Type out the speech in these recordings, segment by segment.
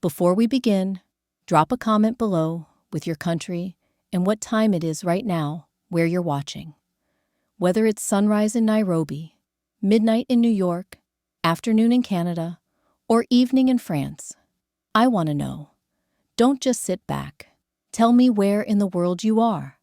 Before we begin, drop a comment below with your country and what time it is right now where you're watching. Whether it's sunrise in Nairobi, midnight in New York, afternoon in Canada, or evening in France, I want to know. Don't just sit back. Tell me where in the world you are.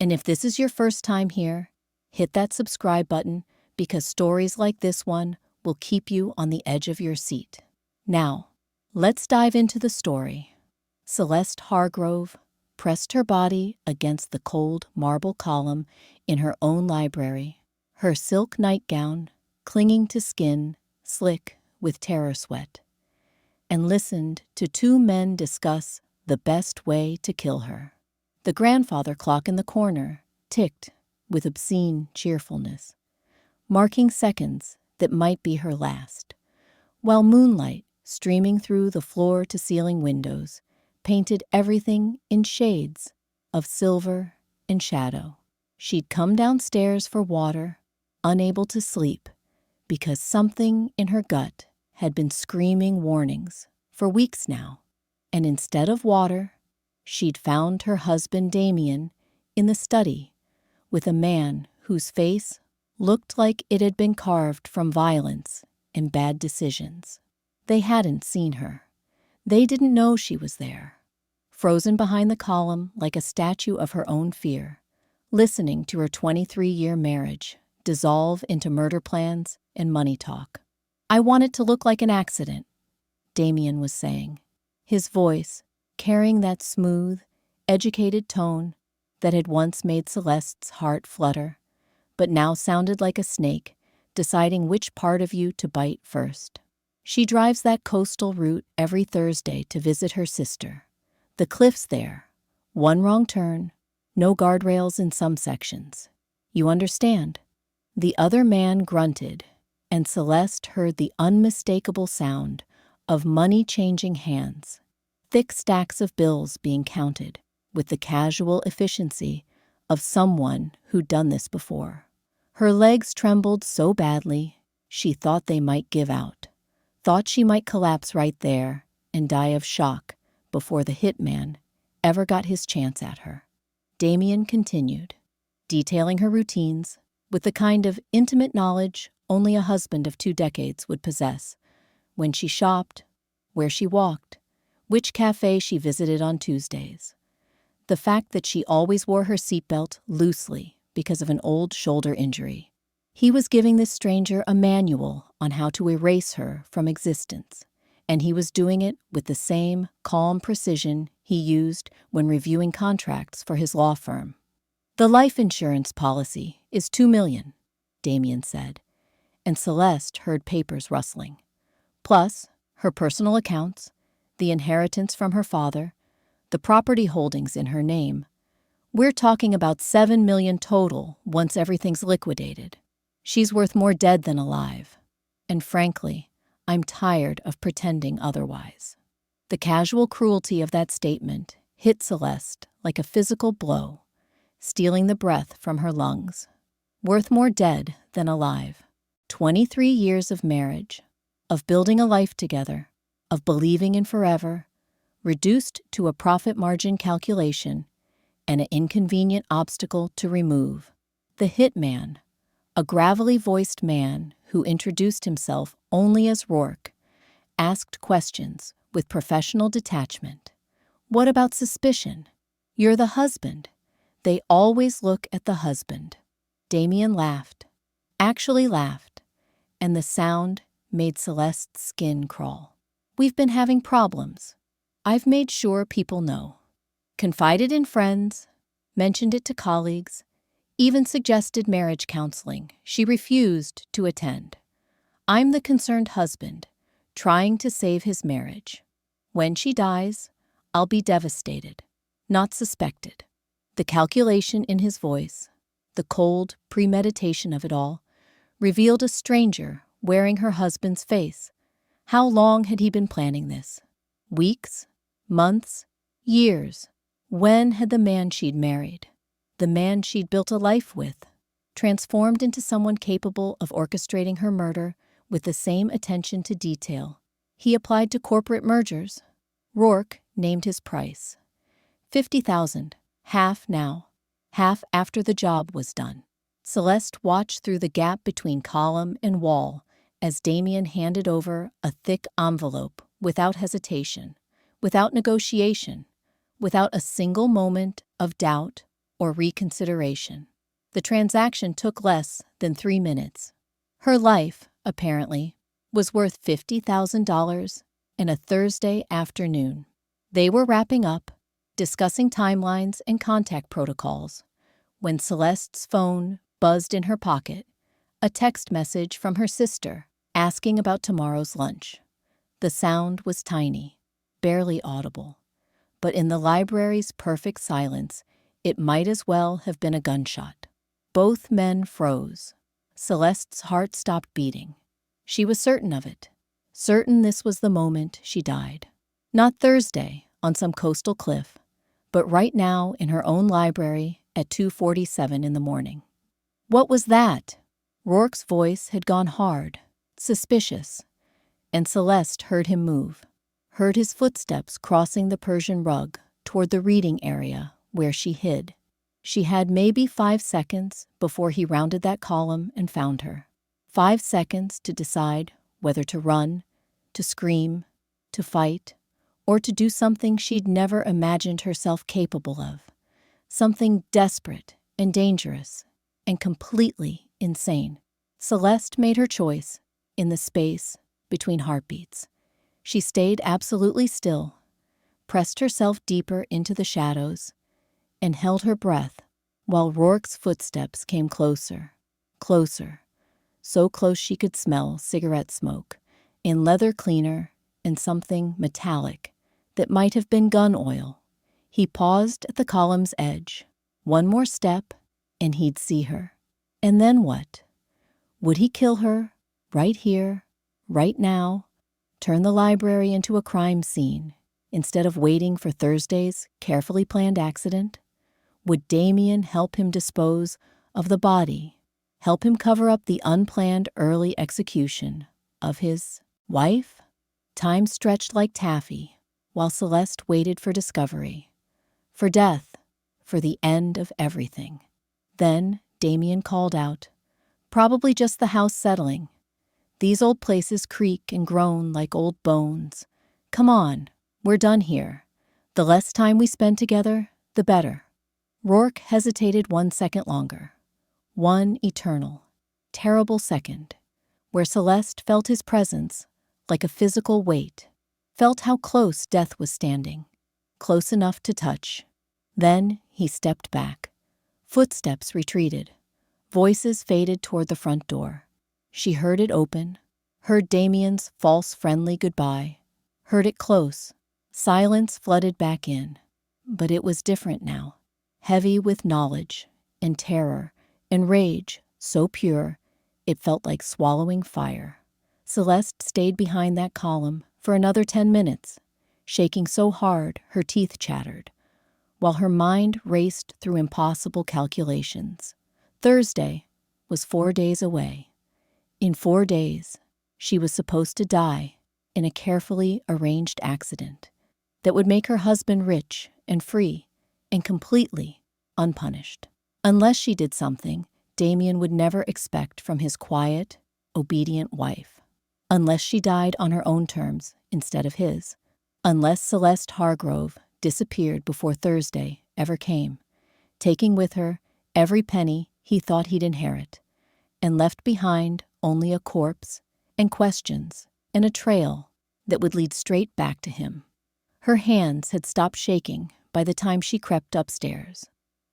And if this is your first time here, hit that subscribe button because stories like this one will keep you on the edge of your seat. Now, let's dive into the story. Celeste Hargrove pressed her body against the cold marble column in her own library, her silk nightgown clinging to skin slick with terror sweat, and listened to two men discuss the best way to kill her. The grandfather clock in the corner ticked with obscene cheerfulness, marking seconds that might be her last, while moonlight streaming through the floor-to-ceiling windows painted everything in shades of silver and shadow. She'd come downstairs for water, unable to sleep, because something in her gut had been screaming warnings for weeks now. And instead of water, she'd found her husband Damien in the study with a man whose face looked like it had been carved from violence and bad decisions. They hadn't seen her. They didn't know she was there, frozen behind the column like a statue of her own fear, listening to her 23-year marriage dissolve into murder plans and money talk. "I want it to look like an accident," Damien was saying, his voice carrying that smooth, educated tone that had once made Celeste's heart flutter, but now sounded like a snake deciding which part of you to bite first. She drives that coastal route every Thursday to visit her sister. The cliff's there. One wrong turn, no guardrails in some sections. You understand? The other man grunted, and Celeste heard the unmistakable sound of money changing hands, thick stacks of bills being counted with the casual efficiency of someone who'd done this before. Her legs trembled so badly, she thought they might give out, thought she might collapse right there and die of shock before the hitman ever got his chance at her. Damien continued, detailing her routines with the kind of intimate knowledge only a husband of 2 decades would possess. When she shopped, where she walked, which cafe she visited on Tuesdays. The fact that she always wore her seatbelt loosely because of an old shoulder injury. He was giving this stranger a manual on how to erase her from existence, and he was doing it with the same calm precision he used when reviewing contracts for his law firm. "The life insurance policy is $2 million, Damien said, and Celeste heard papers rustling. Plus, her personal accounts, the inheritance from her father, the property holdings in her name. We're talking about $7 million total once everything's liquidated. She's worth more dead than alive. And frankly, I'm tired of pretending otherwise." The casual cruelty of that statement hit Celeste like a physical blow, stealing the breath from her lungs. Worth more dead than alive. 23 years of marriage, of building a life together, of believing in forever, reduced to a profit margin calculation and an inconvenient obstacle to remove. The hitman, a gravelly-voiced man who introduced himself only as Rourke, asked questions with professional detachment. "What about suspicion? You're the husband. They always look at the husband." Damien laughed, actually laughed, and the sound made Celeste's skin crawl. "We've been having problems. I've made sure people know. Confided in friends, mentioned it to colleagues, even suggested marriage counseling. She refused to attend. I'm the concerned husband, trying to save his marriage. When she dies, I'll be devastated, not suspected." The calculation in his voice, the cold premeditation of it all, revealed a stranger wearing her husband's face. How long had he been planning this? Weeks? Months? Years? When had the man she'd married, the man she'd built a life with, transformed into someone capable of orchestrating her murder with the same attention to detail he applied to corporate mergers? Rourke named his price. $50,000, half now, half after the job was done. Celeste watched through the gap between column and wall as Damien handed over a thick envelope without hesitation, without negotiation, without a single moment of doubt or reconsideration. The transaction took less than 3 minutes. Her life, apparently, was worth $50,000 in a Thursday afternoon. They were wrapping up, discussing timelines and contact protocols, when Celeste's phone buzzed in her pocket, a text message from her sister asking about tomorrow's lunch. The sound was tiny, barely audible, but in the library's perfect silence, it might as well have been a gunshot. Both men froze. Celeste's heart stopped beating. She was certain of it, certain this was the moment she died. Not Thursday on some coastal cliff, but right now in her own library at 2:47 in the morning. What was that? Rourke's voice had gone hard, suspicious, and Celeste heard him move, heard his footsteps crossing the Persian rug toward the reading area where she hid. She had maybe 5 seconds before he rounded that column and found her. 5 seconds to decide whether to run, to scream, to fight, or to do something she'd never imagined herself capable of. Something desperate and dangerous and completely insane. Celeste made her choice in the space between heartbeats. She stayed absolutely still, pressed herself deeper into the shadows, and held her breath while Rourke's footsteps came closer, closer, so close she could smell cigarette smoke in leather cleaner and something metallic that might have been gun oil. He paused at the column's edge. One more step, and he'd see her. And then what? Would he kill her, right here, right now, turn the library into a crime scene, instead of waiting for Thursday's carefully planned accident? Would Damien help him dispose of the body, help him cover up the unplanned early execution of his wife? Time stretched like taffy, while Celeste waited for discovery, for death, for the end of everything. Then Damien called out, probably just the house settling. These old places creak and groan like old bones. Come on, we're done here. The less time we spend together, the better. Rourke hesitated 1 second longer. One eternal, terrible second, where Celeste felt his presence like a physical weight, felt how close death was standing, close enough to touch. Then he stepped back. Footsteps retreated. Voices faded toward the front door. She heard it open, heard Damien's false friendly goodbye, heard it close. Silence flooded back in. But it was different now, heavy with knowledge and terror and rage so pure it felt like swallowing fire. Celeste stayed behind that column for another 10 minutes, shaking so hard her teeth chattered, while her mind raced through impossible calculations. Thursday was 4 days away. In 4 days, she was supposed to die in a carefully arranged accident that would make her husband rich and free and completely unpunished. Unless she did something Damien would never expect from his quiet, obedient wife. Unless she died on her own terms instead of his. Unless Celeste Hargrove disappeared before Thursday ever came, taking with her every penny he thought he'd inherit, and left behind only a corpse and questions and a trail that would lead straight back to him. Her hands had stopped shaking by the time she crept upstairs.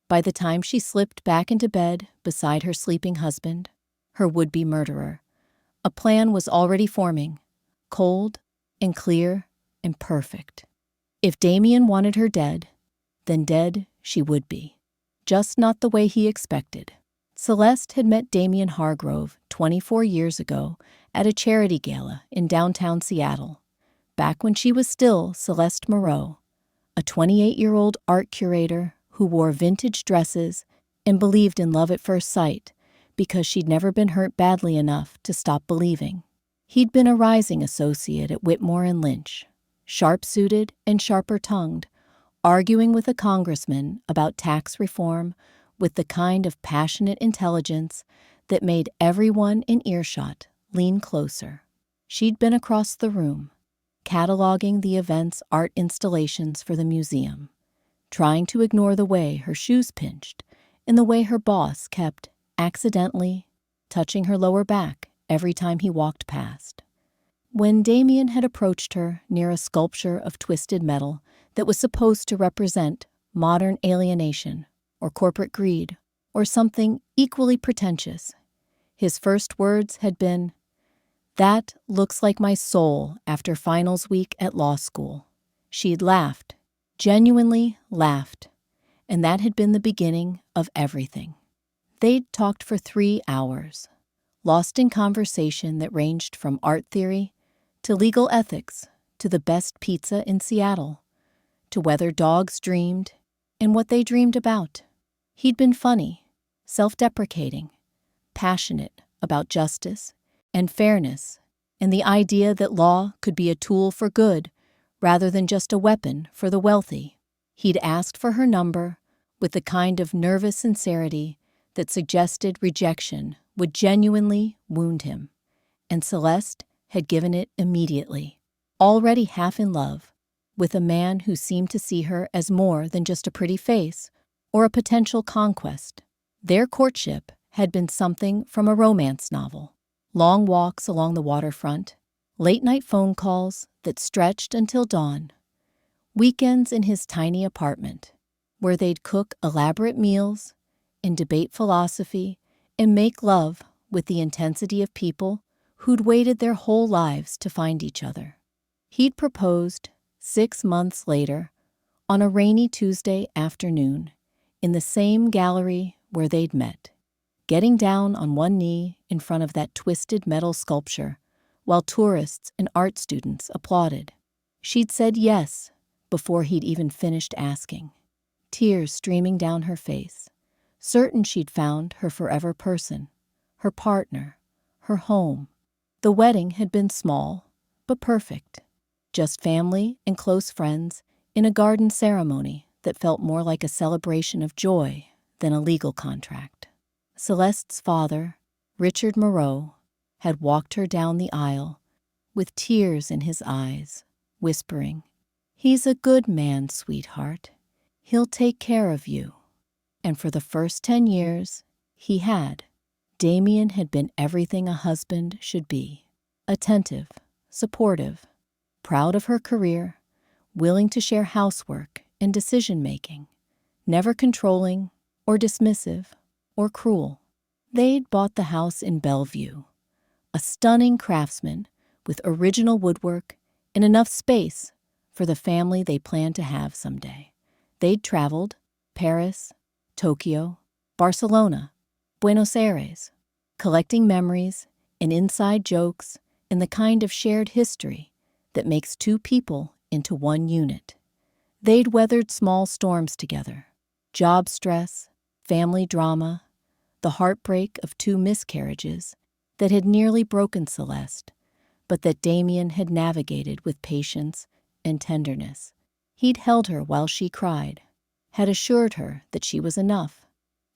By the time she slipped back into bed beside her sleeping husband, her would-be murderer, a plan was already forming, cold and clear and perfect. If Damien wanted her dead, then dead she would be. Just not the way he expected. Celeste had met Damien Hargrove 24 years ago at a charity gala in downtown Seattle, back when she was still Celeste Moreau, a 28-year-old art curator who wore vintage dresses and believed in love at first sight because she'd never been hurt badly enough to stop believing. He'd been a rising associate at Whitmore and Lynch, sharp-suited and sharper-tongued, arguing with a congressman about tax reform with the kind of passionate intelligence that made everyone in earshot lean closer. She'd been across the room, cataloging the event's art installations for the museum, trying to ignore the way her shoes pinched and the way her boss kept accidentally touching her lower back every time he walked past. When Damien had approached her near a sculpture of twisted metal that was supposed to represent modern alienation or corporate greed or something equally pretentious, his first words had been, "That looks like my soul after finals week at law school." She'd laughed, genuinely laughed, and that had been the beginning of everything. They'd talked for 3 hours, lost in conversation that ranged from art theory to legal ethics to the best pizza in Seattle, to whether dogs dreamed and what they dreamed about. He'd been funny, self-deprecating, passionate about justice and fairness and the idea that law could be a tool for good rather than just a weapon for the wealthy. He'd asked for her number with the kind of nervous sincerity that suggested rejection would genuinely wound him, and Celeste had given it immediately, already half in love with a man who seemed to see her as more than just a pretty face or a potential conquest. Their courtship had been something from a romance novel. Long walks along the waterfront, late-night phone calls that stretched until dawn, weekends in his tiny apartment, where they'd cook elaborate meals and debate philosophy and make love with the intensity of people who'd waited their whole lives to find each other. He'd proposed 6 months later on a rainy Tuesday afternoon in the same gallery where they'd met, getting down on one knee in front of that twisted metal sculpture while tourists and art students applauded. She'd said yes before he'd even finished asking, tears streaming down her face, certain she'd found her forever person, her partner, her home. The wedding had been small, but perfect. Just family and close friends in a garden ceremony that felt more like a celebration of joy than a legal contract. Celeste's father, Richard Moreau, had walked her down the aisle with tears in his eyes, whispering, "He's a good man, sweetheart. He'll take care of you." And for the first 10 years, he had. Damien had been everything a husband should be. Attentive, supportive, proud of her career, willing to share housework and decision-making, never controlling or dismissive or cruel. They'd bought the house in Bellevue, a stunning craftsman with original woodwork and enough space for the family they planned to have someday. They'd traveled Paris, Tokyo, Barcelona, Buenos Aires, collecting memories and inside jokes and the kind of shared history that makes 2 people into one unit. They'd weathered small storms together, job stress, family drama, the heartbreak of 2 miscarriages that had nearly broken Celeste, but that Damien had navigated with patience and tenderness. He'd held her while she cried, had assured her that she was enough,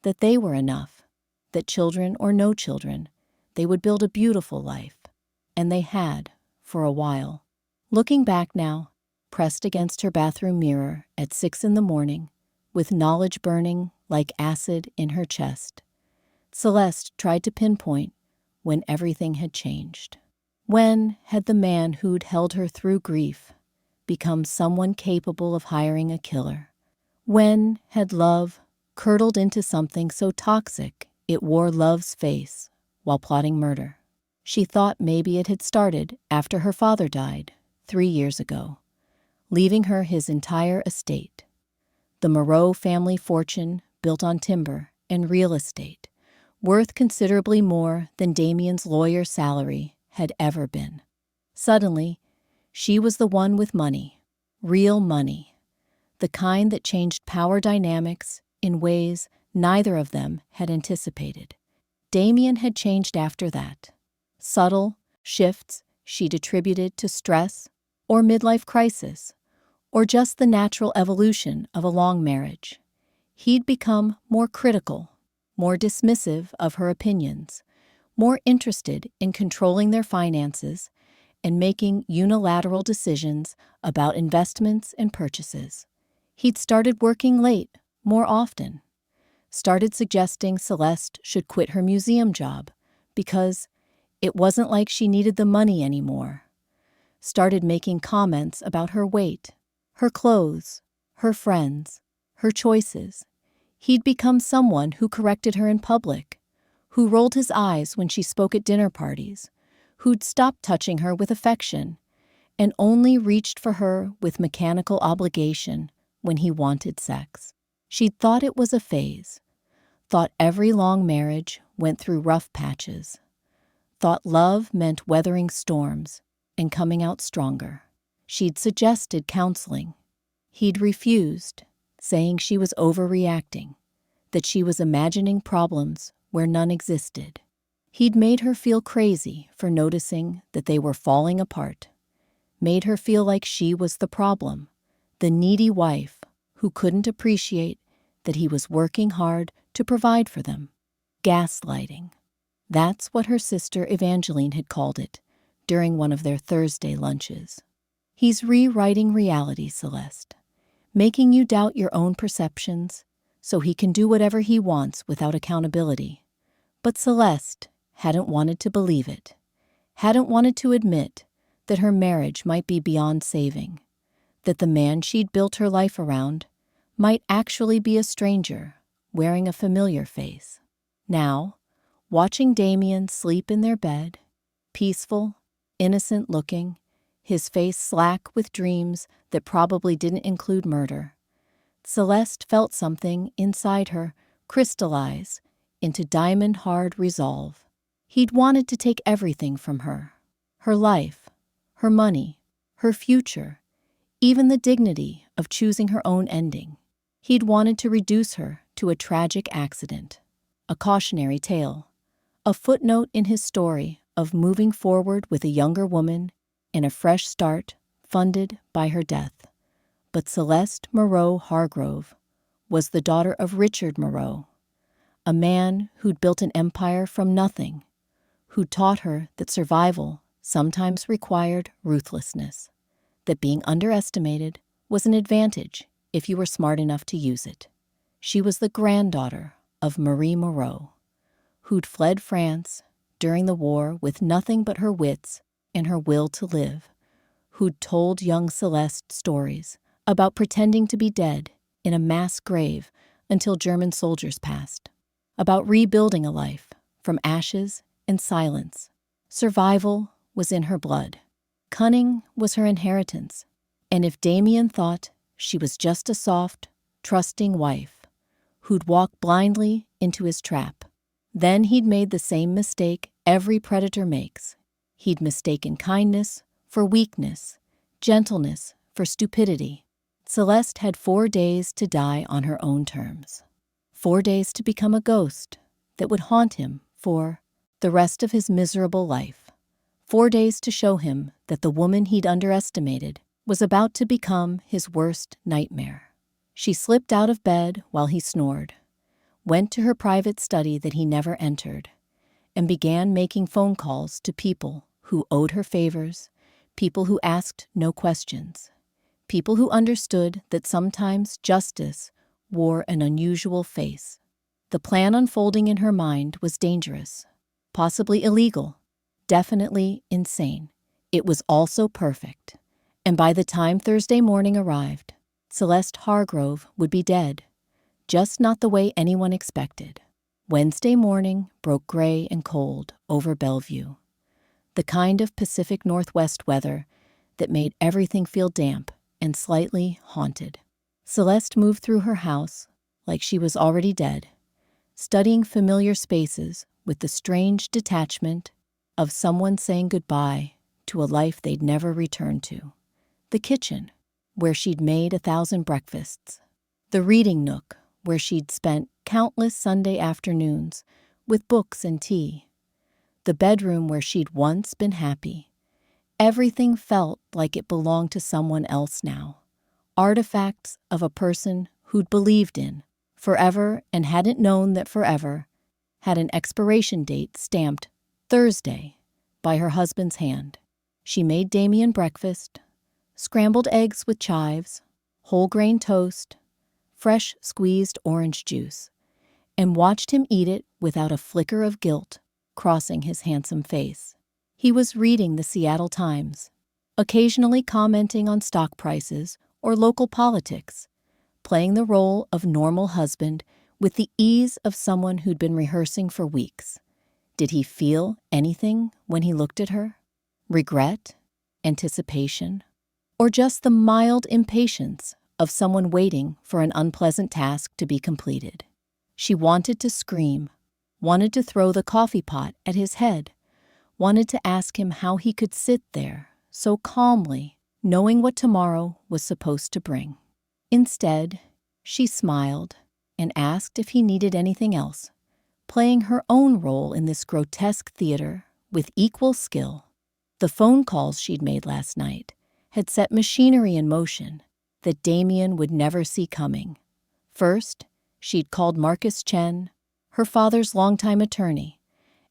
that they were enough, that children or no children, they would build a beautiful life, and they had, for a while. Looking back now, pressed against her bathroom mirror at 6 a.m, with knowledge burning like acid in her chest, Celeste tried to pinpoint when everything had changed. When had the man who'd held her through grief become someone capable of hiring a killer? When had love curdled into something so toxic it wore love's face while plotting murder? She thought maybe it had started after her father died 3 years ago, leaving her his entire estate. The Moreau family fortune built on timber and real estate, worth considerably more than Damien's lawyer's salary had ever been. Suddenly, she was the one with money, real money, the kind that changed power dynamics in ways neither of them had anticipated. Damien had changed after that. Subtle shifts she'd attributed to stress or midlife crisis, or just the natural evolution of a long marriage. He'd become more critical, more dismissive of her opinions, more interested in controlling their finances and making unilateral decisions about investments and purchases. He'd started working late more often, started suggesting Celeste should quit her museum job because it wasn't like she needed the money anymore, started making comments about her weight, her clothes, her friends, her choices. He'd become someone who corrected her in public, who rolled his eyes when she spoke at dinner parties, who'd stopped touching her with affection and only reached for her with mechanical obligation when he wanted sex. She'd thought it was a phase, thought every long marriage went through rough patches, thought love meant weathering storms and coming out stronger. She'd suggested counseling. He'd refused, saying she was overreacting, that she was imagining problems where none existed. He'd made her feel crazy for noticing that they were falling apart, made her feel like she was the problem, the needy wife who couldn't appreciate that he was working hard to provide for them. Gaslighting. That's what her sister Evangeline had called it during one of their Thursday lunches. He's rewriting reality, Celeste, making you doubt your own perceptions so he can do whatever he wants without accountability. But Celeste hadn't wanted to believe it, hadn't wanted to admit that her marriage might be beyond saving, that the man she'd built her life around might actually be a stranger wearing a familiar face. Now, watching Damien sleep in their bed, peaceful, innocent looking, his face slack with dreams that probably didn't include murder, Celeste felt something inside her crystallize into diamond-hard resolve. He'd wanted to take everything from her, her life, her money, her future, even the dignity of choosing her own ending. He'd wanted to reduce her to a tragic accident, a cautionary tale, a footnote in his story of moving forward with a younger woman and a fresh start funded by her death. But Celeste Moreau Hargrove was the daughter of Richard Moreau, a man who'd built an empire from nothing, who taught her that survival sometimes required ruthlessness, that being underestimated was an advantage if you were smart enough to use it. She was the granddaughter of Marie Moreau, who'd fled France during the war with nothing but her wits and her will to live, who'd told young Celeste stories about pretending to be dead in a mass grave until German soldiers passed, about rebuilding a life from ashes and silence. Survival was in her blood. Cunning was her inheritance. And if Damien thought she was just a soft, trusting wife who'd walk blindly into his trap, then he'd made the same mistake every predator makes. He'd mistaken kindness for weakness, gentleness for stupidity. Celeste had 4 days to die on her own terms. 4 days to become a ghost that would haunt him for the rest of his miserable life. 4 days to show him that the woman he'd underestimated was about to become his worst nightmare. She slipped out of bed while he snored, went to her private study that he never entered, and began making phone calls to people who owed her favors, people who asked no questions, people who understood that sometimes justice wore an unusual face. The plan unfolding in her mind was dangerous, possibly illegal, definitely insane. It was also perfect. And by the time Thursday morning arrived, Celeste Hargrove would be dead, just not the way anyone expected. Wednesday morning broke gray and cold over Bellevue, the kind of Pacific Northwest weather that made everything feel damp and slightly haunted. Celeste moved through her house like she was already dead, studying familiar spaces with the strange detachment of someone saying goodbye to a life they'd never returned to. The kitchen, where she'd made 1,000 breakfasts. The reading nook, where she'd spent countless Sunday afternoons with books and tea. The bedroom where she'd once been happy, Everything felt like it belonged to someone else now. Artifacts of a person who'd believed in forever and hadn't known that forever had an expiration date stamped Thursday by her husband's hand. She made Damien breakfast, scrambled eggs with chives, whole grain toast, fresh squeezed orange juice, and watched him eat it without a flicker of guilt crossing his handsome face. He was reading the Seattle Times, occasionally commenting on stock prices or local politics, playing the role of normal husband with the ease of someone who'd been rehearsing for weeks. Did he feel anything when he looked at her? Regret? Anticipation? Or just the mild impatience of someone waiting for an unpleasant task to be completed? She wanted to scream, wanted to throw the coffee pot at his head, wanted to ask him how he could sit there so calmly, knowing what tomorrow was supposed to bring. Instead, she smiled and asked if he needed anything else, playing her own role in this grotesque theater with equal skill. The phone calls she'd made last night had set machinery in motion that Damien would never see coming. First, she'd called Marcus Chen, her father's longtime attorney,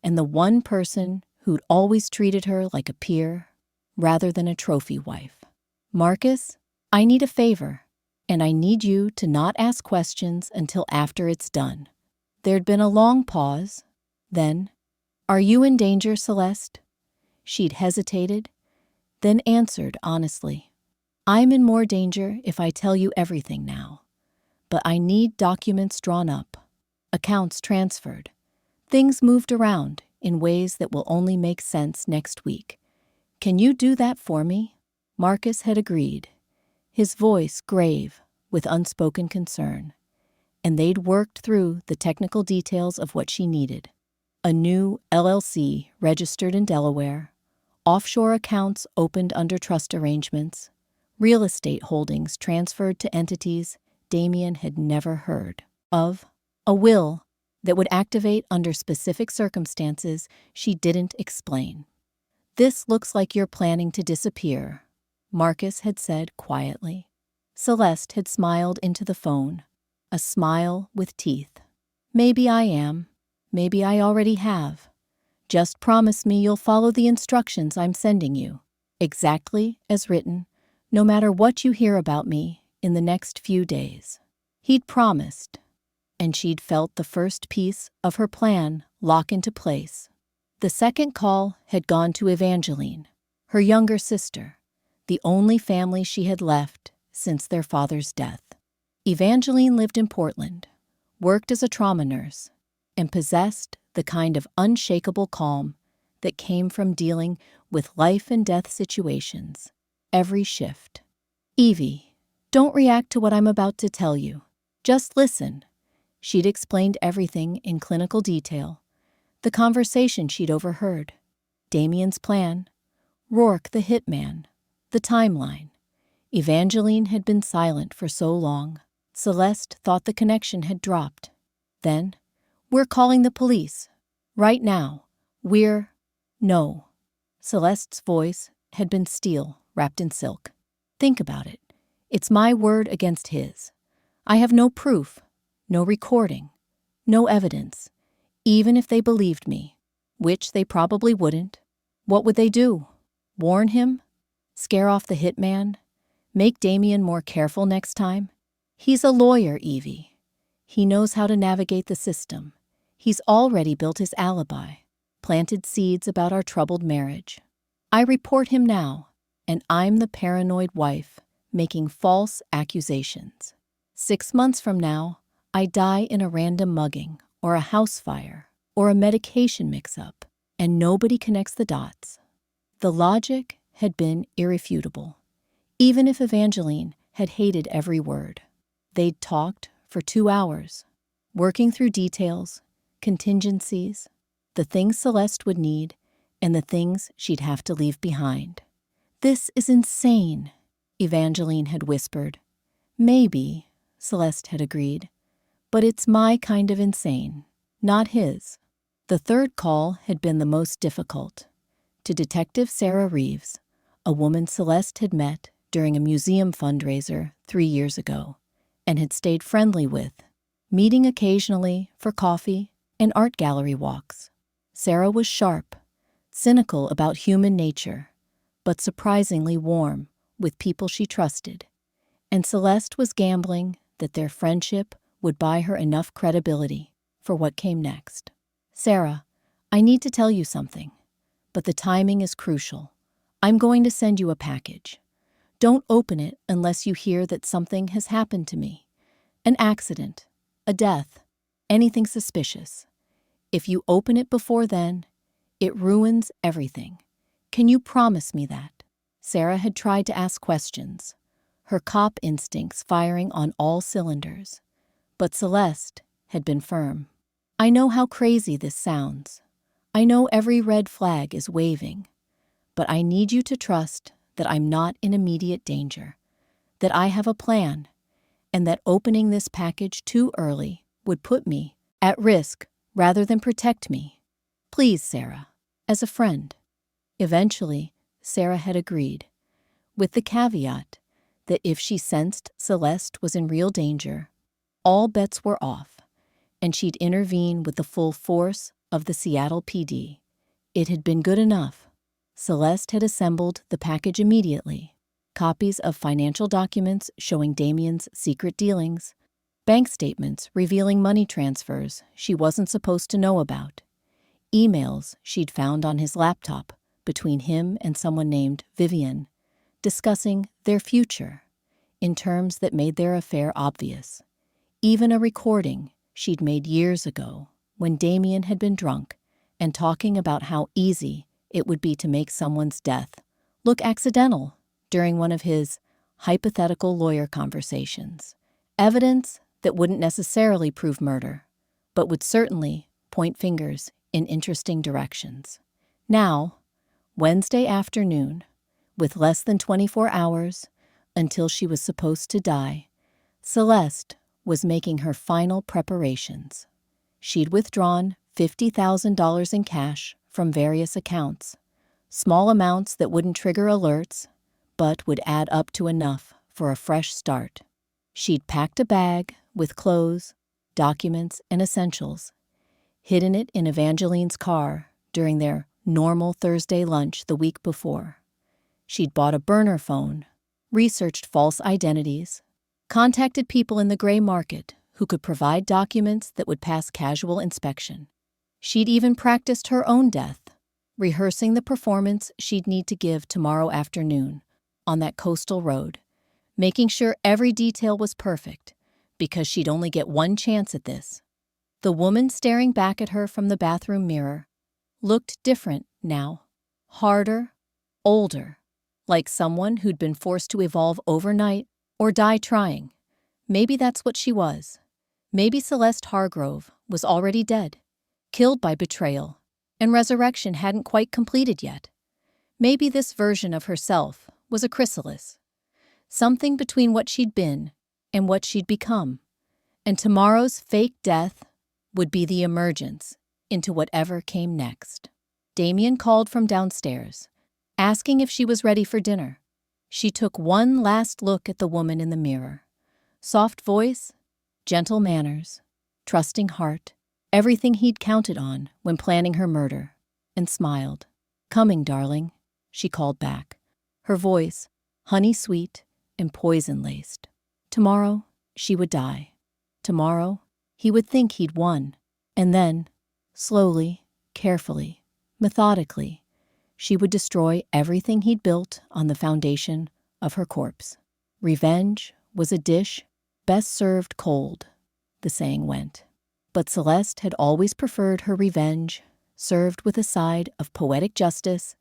and the one person who'd always treated her like a peer rather than a trophy wife. Marcus, I need a favor, and I need you to not ask questions until after it's done. There'd been a long pause. Then, are you in danger, Celeste? She'd hesitated, then answered honestly. I'm in more danger if I tell you everything now. But I need documents drawn up, accounts transferred, things moved around in ways that will only make sense next week. Can you do that for me? Marcus had agreed, his voice grave with unspoken concern, and they'd worked through the technical details of what she needed. A new LLC registered in Delaware, offshore accounts opened under trust arrangements, real estate holdings transferred to entities Damien had never heard of, a will that would activate under specific circumstances she didn't explain. This looks like you're planning to disappear, Marcus had said quietly. Celeste had smiled into the phone, a smile with teeth. Maybe I am. Maybe I already have. Just promise me you'll follow the instructions I'm sending you, exactly as written, no matter what you hear about me in the next few days. He'd promised, and she'd felt the first piece of her plan lock into place. The second call had gone to Evangeline, her younger sister, the only family she had left since their father's death. Evangeline lived in Portland, worked as a trauma nurse, and possessed the kind of unshakable calm that came from dealing with life and death situations every shift. Evie, don't react to what I'm about to tell you. Just listen. She'd explained everything in clinical detail, the conversation she'd overheard, Damien's plan, Rourke the hitman, the timeline. Evangeline had been silent for so long, Celeste thought the connection had dropped. Then, we're calling the police. Right now. No. Celeste's voice had been steel wrapped in silk. Think about it. It's my word against his. I have no proof, no recording, no evidence. Even if they believed me, which they probably wouldn't, what would they do? Warn him? Scare off the hitman? Make Damien more careful next time? He's a lawyer, Evie. He knows how to navigate the system. He's already built his alibi, planted seeds about our troubled marriage. I report him now, and I'm the paranoid wife making false accusations. 6 months from now, I die in a random mugging or a house fire or a medication mix-up, and nobody connects the dots. The logic had been irrefutable, even if Evangeline had hated every word. They'd talked for 2 hours, working through details, contingencies, the things Celeste would need, and the things she'd have to leave behind. This is insane, Evangeline had whispered. Maybe, Celeste had agreed, but it's my kind of insane, not his. The third call had been the most difficult, to Detective Sarah Reeves, a woman Celeste had met during a museum fundraiser 3 years ago and had stayed friendly with, meeting occasionally for coffee and art gallery walks. Sarah was sharp, cynical about human nature, but surprisingly warm with people she trusted, and Celeste was gambling that their friendship would buy her enough credibility for what came next. "Sarah, I need to tell you something, but the timing is crucial. I'm going to send you a package. Don't open it unless you hear that something has happened to me. An accident, a death, anything suspicious. If you open it before then, it ruins everything. Can you promise me that?" Sarah had tried to ask questions, her cop instincts firing on all cylinders, but Celeste had been firm. "I know how crazy this sounds. I know every red flag is waving, but I need you to trust that I'm not in immediate danger, that I have a plan, and that opening this package too early would put me at risk rather than protect me. Please, Sarah, as a friend." Eventually, Sarah had agreed, with the caveat that if she sensed Celeste was in real danger, all bets were off, and she'd intervene with the full force of the Seattle PD. It had been good enough. Celeste had assembled the package immediately: copies of financial documents showing Damien's secret dealings, bank statements revealing money transfers she wasn't supposed to know about, emails she'd found on his laptop between him and someone named Vivian, discussing their future in terms that made their affair obvious, even a recording she'd made years ago when Damien had been drunk and talking about how easy it would be to make someone's death look accidental during one of his hypothetical lawyer conversations. Evidence that wouldn't necessarily prove murder, but would certainly point fingers in interesting directions. Now, Wednesday afternoon, with less than 24 hours until she was supposed to die, Celeste was making her final preparations. She'd withdrawn $50,000 in cash from various accounts, small amounts that wouldn't trigger alerts, but would add up to enough for a fresh start. She'd packed a bag with clothes, documents, and essentials, hidden it in Evangeline's car during their normal Thursday lunch the week before. She'd bought a burner phone, researched false identities, contacted people in the gray market who could provide documents that would pass casual inspection. She'd even practiced her own death, rehearsing the performance she'd need to give tomorrow afternoon on that coastal road, making sure every detail was perfect because she'd only get one chance at this. The woman staring back at her from the bathroom mirror looked different now, harder, older, like someone who'd been forced to evolve overnight or die trying. Maybe that's what she was. Maybe Celeste Hargrove was already dead, killed by betrayal, and resurrection hadn't quite completed yet. Maybe this version of herself was a chrysalis, something between what she'd been and what she'd become, and tomorrow's fake death would be the emergence into whatever came next. Damien called from downstairs, asking if she was ready for dinner. She took one last look at the woman in the mirror. Soft voice, gentle manners, trusting heart, everything he'd counted on when planning her murder, and smiled. "Coming, darling," she called back, her voice honey-sweet and poison-laced. Tomorrow, she would die. Tomorrow, he would think he'd won. And then, slowly, carefully, methodically, she would destroy everything he'd built on the foundation of her corpse. Revenge was a dish best served cold, the saying went. But Celeste had always preferred her revenge served with a side of poetic justice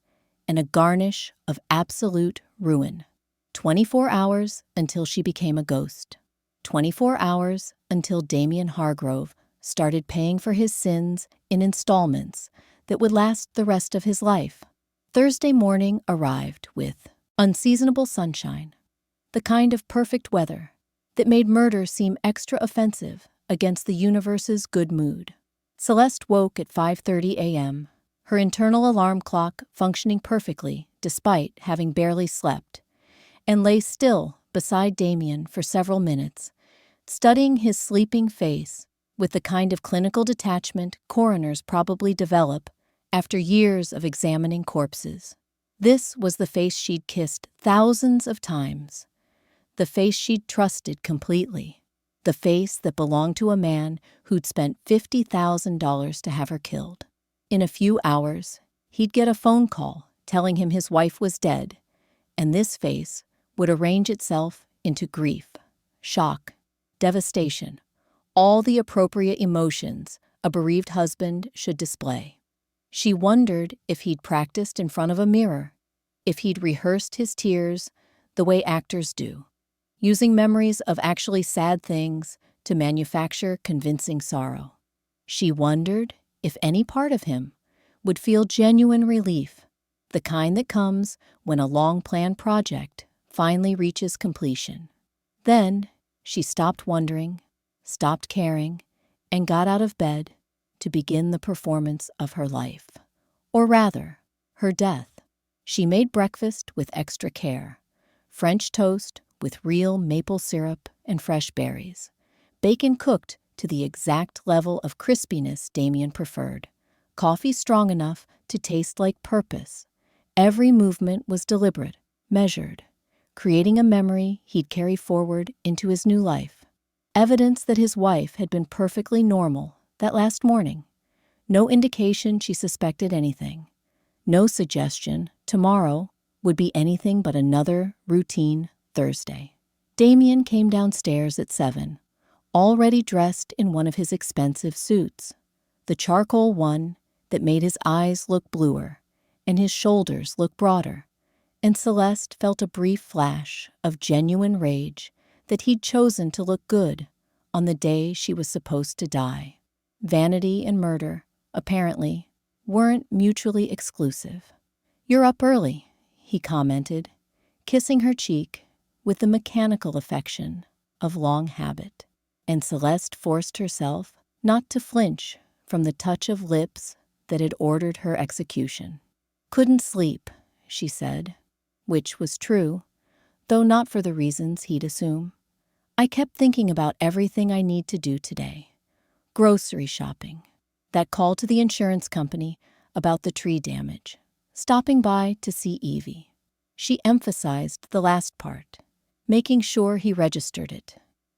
and a garnish of absolute ruin. 24 hours until she became a ghost. 24 hours until Damien Hargrove started paying for his sins in installments that would last the rest of his life. Thursday morning arrived with unseasonable sunshine, the kind of perfect weather that made murder seem extra offensive against the universe's good mood. Celeste woke at 5:30 a.m., her internal alarm clock functioning perfectly despite having barely slept, and lay still beside Damien for several minutes, studying his sleeping face with the kind of clinical detachment coroners probably develop after years of examining corpses. This was the face she'd kissed thousands of times, the face she'd trusted completely, the face that belonged to a man who'd spent $50,000 to have her killed. In a few hours, he'd get a phone call telling him his wife was dead, and this face would arrange itself into grief, shock, devastation, all the appropriate emotions a bereaved husband should display. She wondered if he'd practiced in front of a mirror, if he'd rehearsed his tears the way actors do, using memories of actually sad things to manufacture convincing sorrow. She wondered if any part of him would feel genuine relief, the kind that comes when a long-planned project finally reaches completion. Then she stopped wondering, stopped caring, and got out of bed to begin the performance of her life. Or rather, her death. She made breakfast with extra care. French toast with real maple syrup and fresh berries. Bacon cooked to the exact level of crispiness Damien preferred. Coffee strong enough to taste like purpose. Every movement was deliberate, measured, creating a memory he'd carry forward into his new life. Evidence that his wife had been perfectly normal that last morning. No indication she suspected anything. No suggestion tomorrow would be anything but another routine Thursday. Damien came downstairs at 7, already dressed in one of his expensive suits, the charcoal one that made his eyes look bluer and his shoulders look broader, and Celeste felt a brief flash of genuine rage that he'd chosen to look good on the day she was supposed to die. Vanity and murder, apparently, weren't mutually exclusive. "You're up early," he commented, kissing her cheek with the mechanical affection of long habit. And Celeste forced herself not to flinch from the touch of lips that had ordered her execution. "Couldn't sleep," she said, which was true, though not for the reasons he'd assume. "I kept thinking about everything I need to do today. Grocery shopping, that call to the insurance company about the tree damage, stopping by to see Evie." She emphasized the last part, making sure he registered it,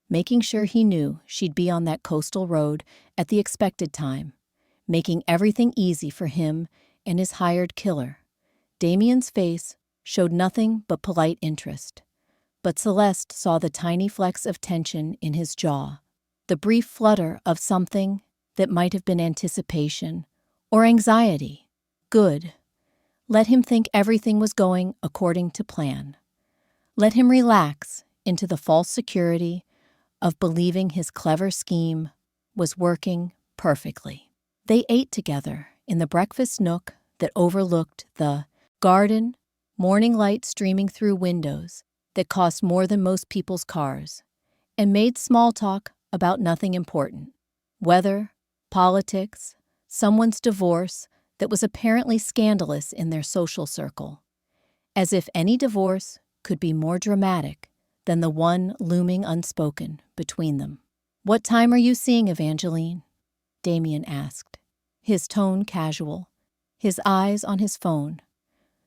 making sure he knew she'd be on that coastal road at the expected time, making everything easy for him and his hired killer. Damien's face showed nothing but polite interest, but Celeste saw the tiny flecks of tension in his jaw, the brief flutter of something that might have been anticipation or anxiety. Good. Let him think everything was going according to plan. Let him relax into the false security of believing his clever scheme was working perfectly. They ate together in the breakfast nook that overlooked the garden, morning light streaming through windows that cost more than most people's cars, and made small talk about nothing important. Weather, politics, someone's divorce that was apparently scandalous in their social circle. As if any divorce could be more dramatic than the one looming unspoken between them. "What time are you seeing Evangeline?" Damien asked, his tone casual, his eyes on his phone,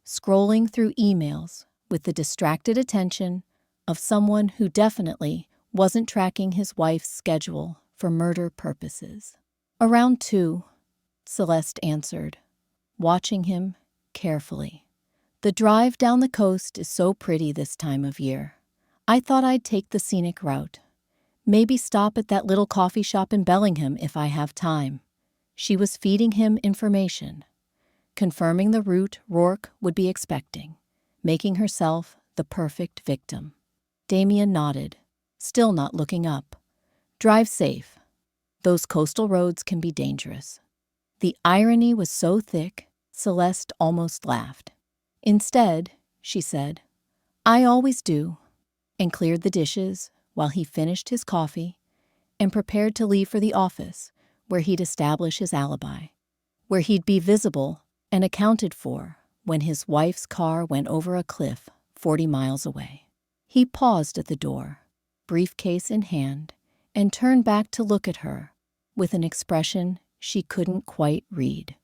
scrolling through emails with the distracted attention of someone who definitely wasn't tracking his wife's schedule for murder purposes. "Around 2, Celeste answered, watching him carefully. "The drive down the coast is so pretty this time of year. I thought I'd take the scenic route. Maybe stop at that little coffee shop in Bellingham if I have time." She was feeding him information, confirming the route Rourke would be expecting, making herself the perfect victim. Damien nodded, still not looking up. "Drive safe. Those coastal roads can be dangerous." The irony was so thick, Celeste almost laughed. "Instead," she said, "I always do," and cleared the dishes while he finished his coffee and prepared to leave for the office where he'd establish his alibi, where he'd be visible and accounted for when his wife's car went over a cliff 40 miles away. He paused at the door, briefcase in hand, and turned back to look at her with an expression she couldn't quite read.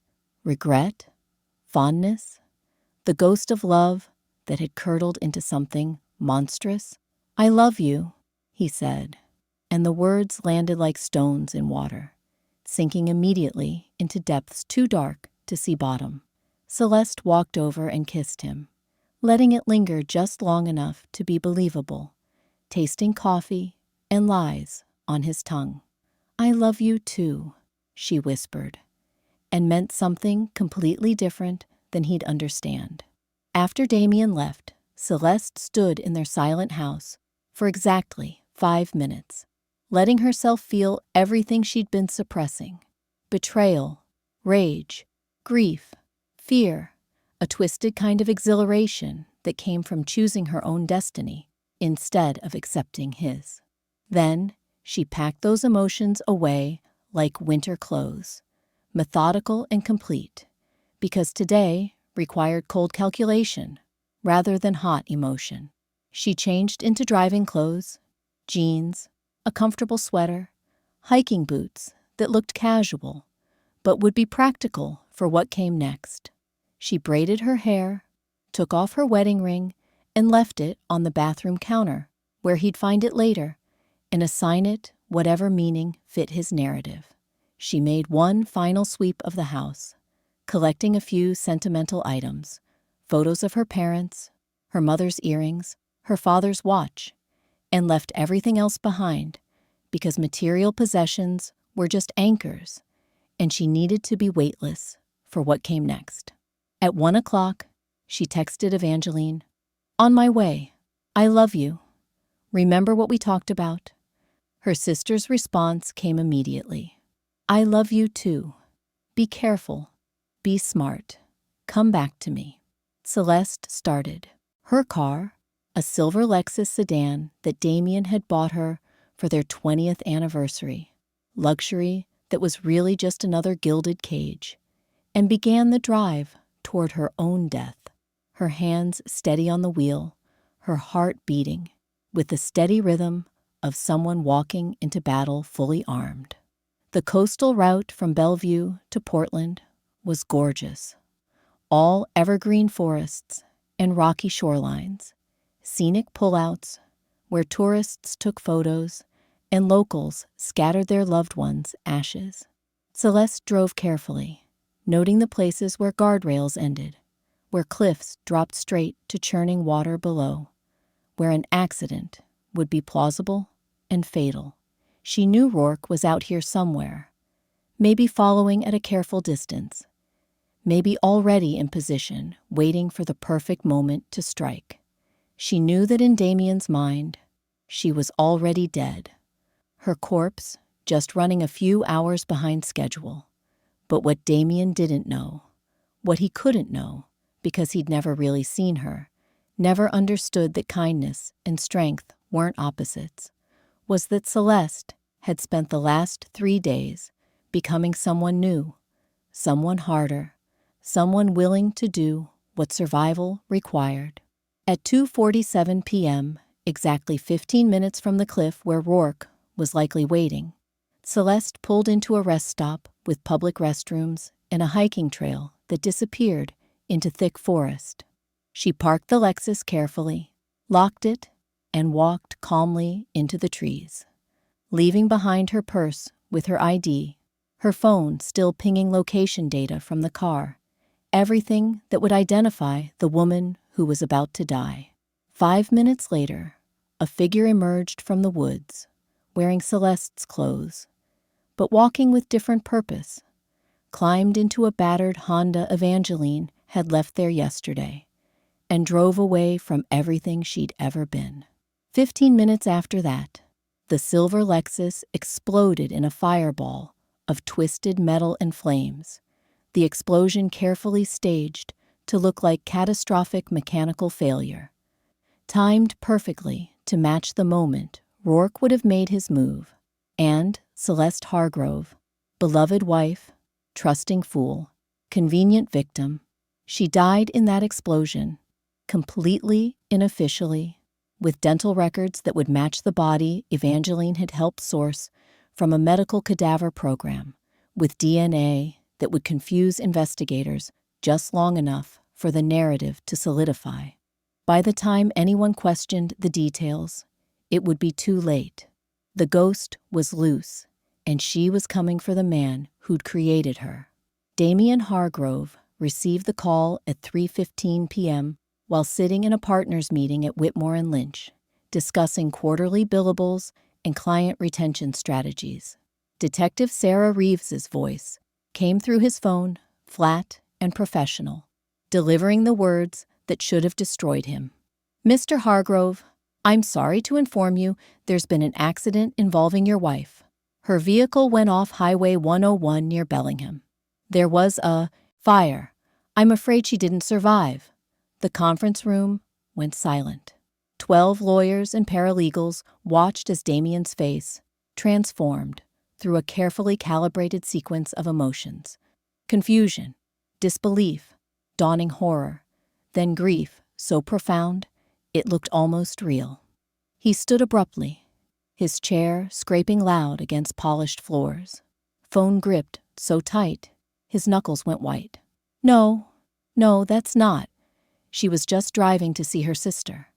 Regret? Fondness? The ghost of love that had curdled into something monstrous? "I love you," he said, and the words landed like stones in water, sinking immediately into depths too dark to see bottom. Celeste walked over and kissed him, letting it linger just long enough to be believable, tasting coffee and lies on his tongue. "I love you too," she whispered, and meant something completely different than he'd understand. After Damien left, Celeste stood in their silent house for exactly 5 minutes, letting herself feel everything she'd been suppressing: betrayal, rage, grief, fear, a twisted kind of exhilaration that came from choosing her own destiny instead of accepting his. Then she packed those emotions away like winter clothes, methodical and complete, because today required cold calculation rather than hot emotion. She changed into driving clothes, jeans, a comfortable sweater, hiking boots that looked casual but would be practical for what came next. She braided her hair, took off her wedding ring, and left it on the bathroom counter, where he'd find it later and assign it whatever meaning fit his narrative. She made one final sweep of the house, collecting a few sentimental items: photos of her parents, her mother's earrings, her father's watch, and left everything else behind because material possessions were just anchors, and she needed to be weightless for what came next. At 1 o'clock, she texted Evangeline, "On my way. I love you. Remember what we talked about?" Her sister's response came immediately. "I love you too. Be careful. Be smart. Come back to me." Celeste started. Her car, a silver Lexus sedan that Damien had bought her for their 20th anniversary, luxury that was really just another gilded cage, and began the drive toward her own death, her hands steady on the wheel, her heart beating with the steady rhythm of someone walking into battle fully armed. The coastal route from Bellevue to Portland was gorgeous. All evergreen forests and rocky shorelines, scenic pullouts where tourists took photos and locals scattered their loved ones' ashes. Celeste drove carefully, noting the places where guardrails ended, where cliffs dropped straight to churning water below, where an accident would be plausible and fatal. She knew Rourke was out here somewhere, maybe following at a careful distance, maybe already in position, waiting for the perfect moment to strike. She knew that in Damien's mind, she was already dead, her corpse just running a few hours behind schedule. But what Damien didn't know, what he couldn't know, because he'd never really seen her, never understood that kindness and strength weren't opposites, was that Celeste had spent the last 3 days becoming someone new, someone harder, someone willing to do what survival required. At 2:47 p.m., exactly 15 minutes from the cliff where Rourke was likely waiting, Celeste pulled into a rest stop with public restrooms and a hiking trail that disappeared into thick forest. She parked the Lexus carefully, locked it, and walked calmly into the trees, leaving behind her purse with her ID, her phone still pinging location data from the car, everything that would identify the woman who was about to die. 5 minutes later, a figure emerged from the woods, wearing Celeste's clothes, but walking with different purpose, climbed into a battered Honda Evangeline had left there yesterday, and drove away from everything she'd ever been. 15 minutes after that, the silver Lexus exploded in a fireball of twisted metal and flames, the explosion carefully staged to look like catastrophic mechanical failure, timed perfectly to match the moment Rourke would have made his move, and Celeste Hargrove, beloved wife, trusting fool, convenient victim, She died in that explosion, completely unofficially, with dental records that would match the body Evangeline had helped source from a medical cadaver program, with DNA that would confuse investigators just long enough for the narrative to solidify. By the time anyone questioned the details, it would be too late. The ghost was loose, and she was coming for the man who'd created her. Damien Hargrove received the call at 3:15 p.m. while sitting in a partners meeting at Whitmore and Lynch, discussing quarterly billables and client retention strategies. Detective Sarah Reeves's voice came through his phone, flat and professional, delivering the words that should have destroyed him. "Mr. Hargrove, I'm sorry to inform you there's been an accident involving your wife. Her vehicle went off Highway 101 near Bellingham. There was a fire. I'm afraid she didn't survive." The conference room went silent. 12 lawyers and paralegals watched as Damien's face transformed through a carefully calibrated sequence of emotions. Confusion, disbelief, dawning horror, then grief so profound it looked almost real. He stood abruptly, his chair scraping loud against polished floors. Phone gripped so tight, his knuckles went white. No, that's not. She was just driving to see her sister.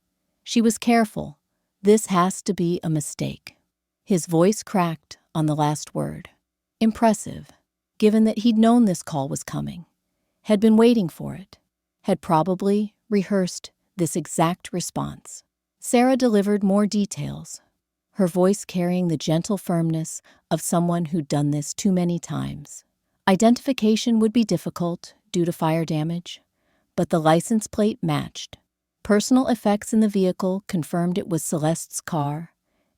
She was careful. This has to be a mistake. His voice cracked on the last word. Impressive, given that he'd known this call was coming, had been waiting for it, had probably rehearsed this exact response. Sarah delivered more details, her voice carrying the gentle firmness of someone who'd done this too many times. Identification would be difficult due to fire damage, but the license plate matched. Personal effects in the vehicle confirmed it was Celeste's car,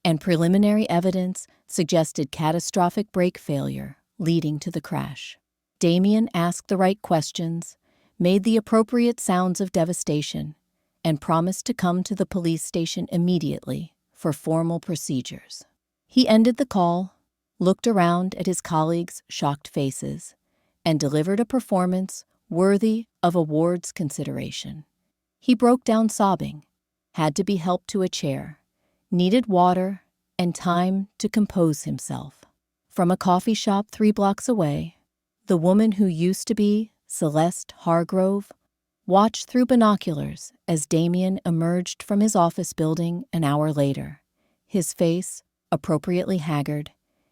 and preliminary evidence suggested catastrophic brake failure leading to the crash. Damien asked the right questions, made the appropriate sounds of devastation, and promised to come to the police station immediately for formal procedures. He ended the call, looked around at his colleagues' shocked faces, and delivered a performance worthy of awards consideration. He broke down sobbing, had to be helped to a chair, needed water and time to compose himself. From a coffee shop 3 blocks away, the woman who used to be Celeste Hargrove watched through binoculars as Damien emerged from his office building an hour later, his face appropriately haggard,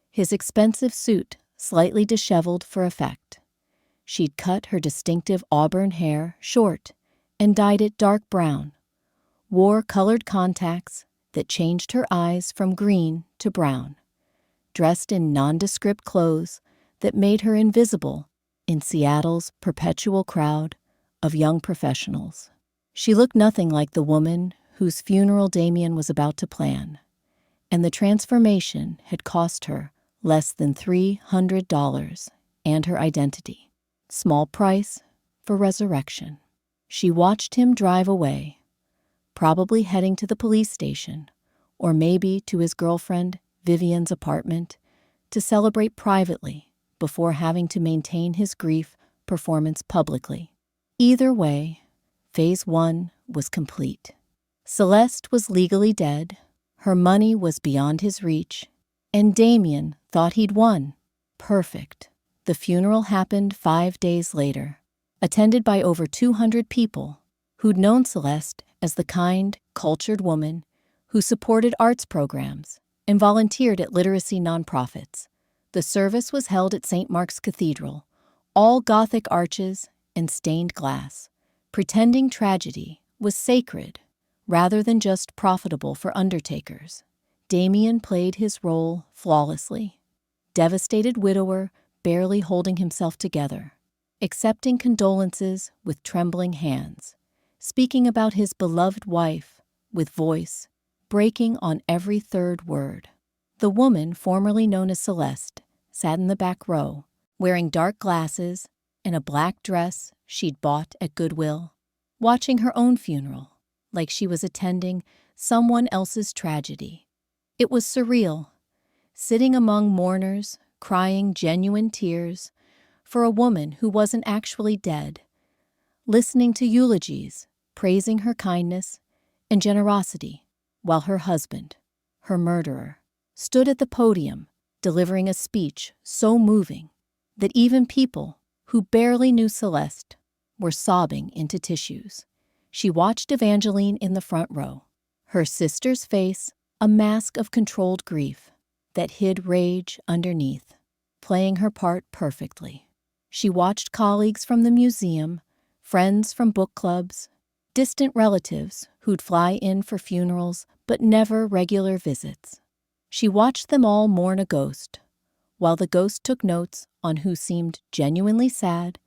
his expensive suit slightly disheveled for effect. She'd cut her distinctive auburn hair short and dyed it dark brown, wore colored contacts that changed her eyes from green to brown, dressed in nondescript clothes that made her invisible in Seattle's perpetual crowd of young professionals. She looked nothing like the woman whose funeral Damien was about to plan, and the transformation had cost her less than $300 and her identity. Small price for resurrection. She watched him drive away, probably heading to the police station, or maybe to his girlfriend Vivian's apartment, to celebrate privately before having to maintain his grief performance publicly. Either way, Phase 1 was complete. Celeste was legally dead, her money was beyond his reach, and Damien thought he'd won. Perfect. The funeral happened 5 days later, attended by over 200 people who'd known Celeste as the kind, cultured woman who supported arts programs and volunteered at literacy nonprofits. The service was held at St. Mark's Cathedral, all Gothic arches and stained glass, pretending tragedy was sacred rather than just profitable for undertakers. Damien played his role flawlessly. Devastated widower barely holding himself together, accepting condolences with trembling hands, speaking about his beloved wife with voice breaking on every third word. The woman formerly known as Celeste sat in the back row, wearing dark glasses and a black dress she'd bought at Goodwill, watching her own funeral like she was attending someone else's tragedy. It was surreal, sitting among mourners, crying genuine tears for a woman who wasn't actually dead, listening to eulogies, praising her kindness and generosity, while her husband, her murderer, stood at the podium delivering a speech so moving that even people who barely knew Celeste were sobbing into tissues. She watched Evangeline in the front row, her sister's face a mask of controlled grief that hid rage underneath, playing her part perfectly. She watched colleagues from the museum, friends from book clubs, distant relatives who'd fly in for funerals but never regular visits. She watched them all mourn a ghost, while the ghost took notes on who seemed genuinely sad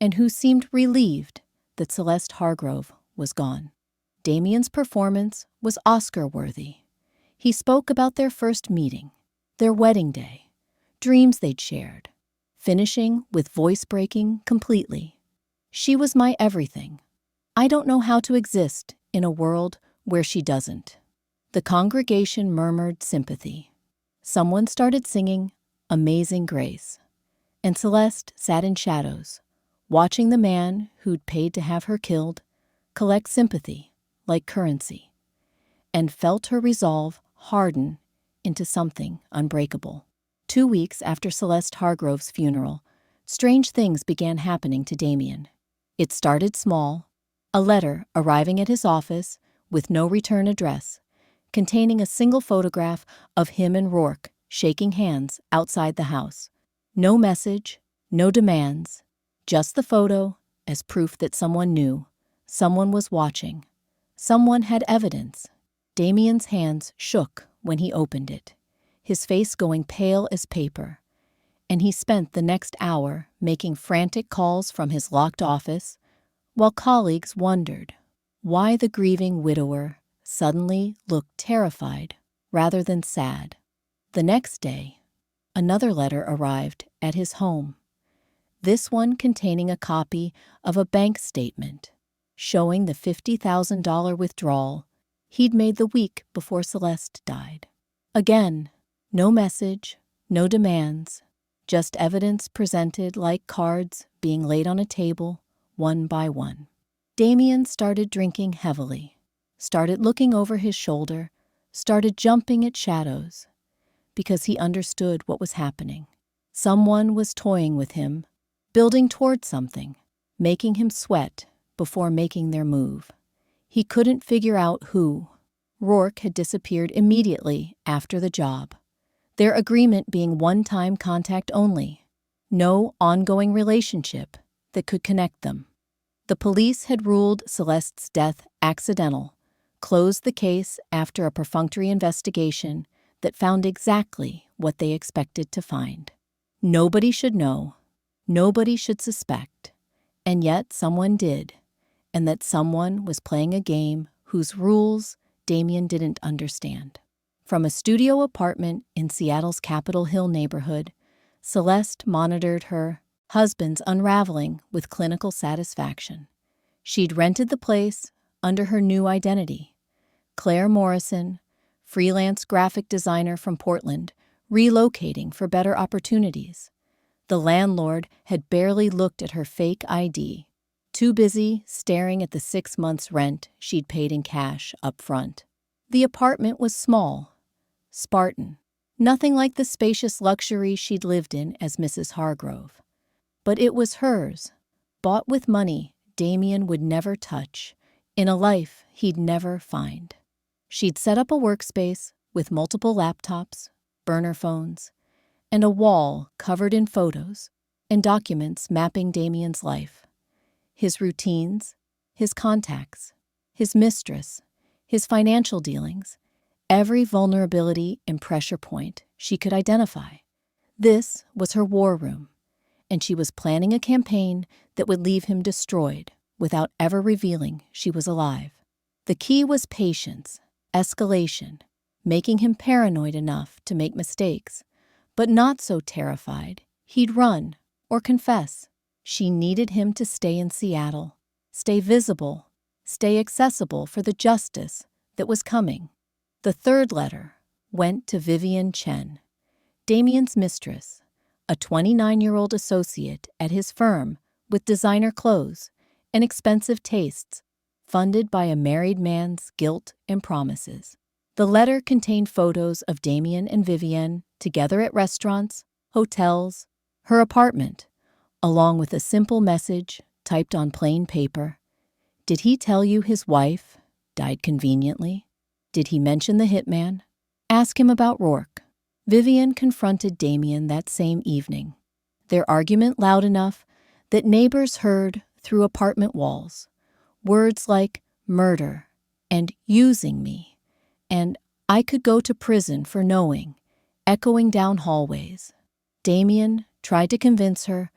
and who seemed relieved that Celeste Hargrove was gone. Damien's performance was Oscar-worthy. He spoke about their first meeting, their wedding day, dreams they'd shared, finishing with voice breaking completely. "She was my everything. I don't know how to exist in a world where she doesn't." The congregation murmured sympathy. Someone started singing Amazing Grace, and Celeste sat in shadows, watching the man who'd paid to have her killed collect sympathy like currency, and felt her resolve harden into something unbreakable. 2 weeks after Celeste Hargrove's funeral, strange things began happening to Damien. It started small, a letter arriving at his office with no return address, containing a single photograph of him and Rourke shaking hands outside the house. No message, no demands, just the photo as proof that someone knew, someone was watching, someone had evidence. Damien's hands shook when he opened it, his face going pale as paper, and he spent the next hour making frantic calls from his locked office, while colleagues wondered why the grieving widower suddenly looked terrified rather than sad. The next day, another letter arrived at his home, this one containing a copy of a bank statement showing the $50,000 withdrawal he'd made the week before Celeste died. Again, no message, no demands, just evidence presented like cards being laid on a table, one by one. Damien started drinking heavily, started looking over his shoulder, started jumping at shadows, because he understood what was happening. Someone was toying with him, building toward something, making him sweat before making their move. He couldn't figure out who. Rourke had disappeared immediately after the job, their agreement being one-time contact only, no ongoing relationship that could connect them. The police had ruled Celeste's death accidental, closed the case after a perfunctory investigation that found exactly what they expected to find. Nobody should know, nobody should suspect, and yet someone did, and that someone was playing a game whose rules Damien didn't understand. From a studio apartment in Seattle's Capitol Hill neighborhood, Celeste monitored her husband's unraveling with clinical satisfaction. She'd rented the place under her new identity. Claire Morrison, freelance graphic designer from Portland, relocating for better opportunities. The landlord had barely looked at her fake ID, too busy staring at the 6 months' rent she'd paid in cash up front. The apartment was small, Spartan, nothing like the spacious luxury she'd lived in as Mrs. Hargrove. But it was hers, bought with money Damien would never touch, in a life he'd never find. She'd set up a workspace with multiple laptops, burner phones, and a wall covered in photos and documents mapping Damien's life. His routines, his contacts, his mistress, his financial dealings, every vulnerability and pressure point she could identify. This was her war room, and she was planning a campaign that would leave him destroyed without ever revealing she was alive. The key was patience, escalation, making him paranoid enough to make mistakes, but not so terrified he'd run or confess. She needed him to stay in Seattle, stay visible, stay accessible for the justice that was coming. The third letter went to Vivian Chen, Damien's mistress, a 29-year-old associate at his firm with designer clothes and expensive tastes, funded by a married man's guilt and promises. The letter contained photos of Damien and Vivienne together at restaurants, hotels, her apartment, along with a simple message typed on plain paper. Did he tell you his wife died conveniently? Did he mention the hitman? Ask him about Rourke. Vivienne confronted Damien that same evening, their argument loud enough that neighbors heard through apartment walls. Words like murder and using me and I could go to prison for knowing, echoing down hallways. Damien tried to convince her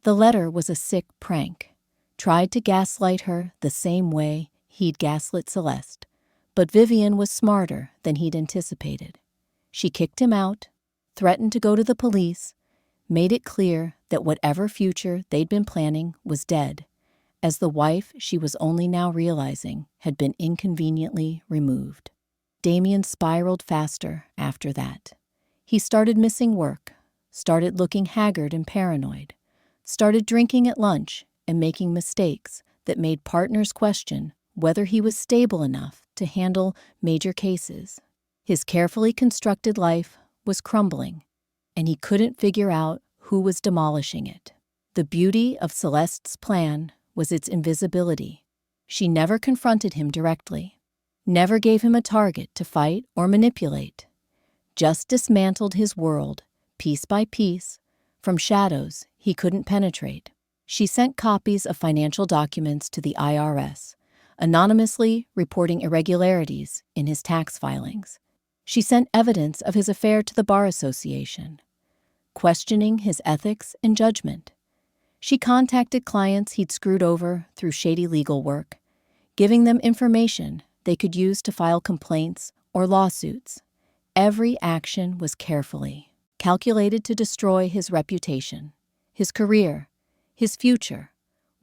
the letter was a sick prank, tried to gaslight her the same way he'd gaslit Celeste, but Vivienne was smarter than he'd anticipated. She kicked him out, threatened to go to the police, made it clear that whatever future they'd been planning was dead, as the wife she was only now realizing had been inconveniently removed. Damien spiraled faster after that. He started missing work, started looking haggard and paranoid, started drinking at lunch and making mistakes that made partners question whether he was stable enough to handle major cases. His carefully constructed life was crumbling, and he couldn't figure out who was demolishing it. The beauty of Celeste's plan was its invisibility. She never confronted him directly, never gave him a target to fight or manipulate, just dismantled his world, piece by piece, from shadows he couldn't penetrate. She sent copies of financial documents to the IRS, anonymously reporting irregularities in his tax filings. She sent evidence of his affair to the Bar Association, questioning his ethics and judgment. She contacted clients he'd screwed over through shady legal work, giving them information they could use to file complaints or lawsuits. Every action was carefully calculated to destroy his reputation, his career, his future,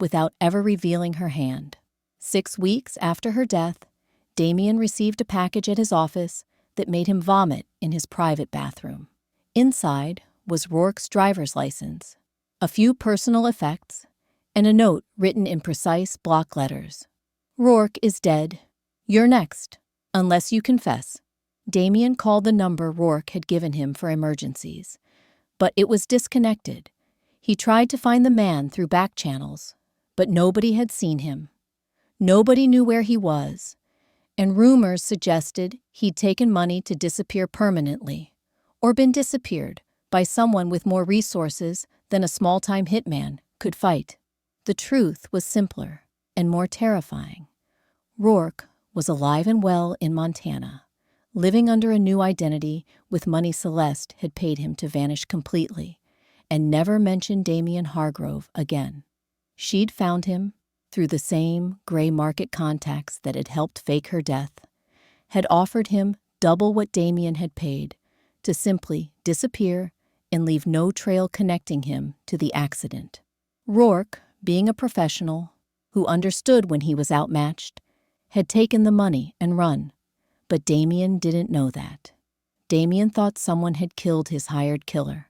without ever revealing her hand. 6 weeks after her death, Damien received a package at his office that made him vomit in his private bathroom. Inside was Rourke's driver's license, a few personal effects, and a note written in precise block letters. Rourke is dead. You're next, unless you confess. Damien called the number Rourke had given him for emergencies, but it was disconnected. He tried to find the man through back channels, but nobody had seen him. Nobody knew where he was, and rumors suggested he'd taken money to disappear permanently, or been disappeared by someone with more resources than a small-time hitman could fight. The truth was simpler and more terrifying. Rourke was alive and well in Montana, living under a new identity with money Celeste had paid him to vanish completely, and never mentioned Damien Hargrove again. She'd found him through the same gray market contacts that had helped fake her death, had offered him double what Damien had paid to simply disappear and leave no trail connecting him to the accident. Rourke, being a professional who understood when he was outmatched, had taken the money and run, but Damien didn't know that. Damien thought someone had killed his hired killer,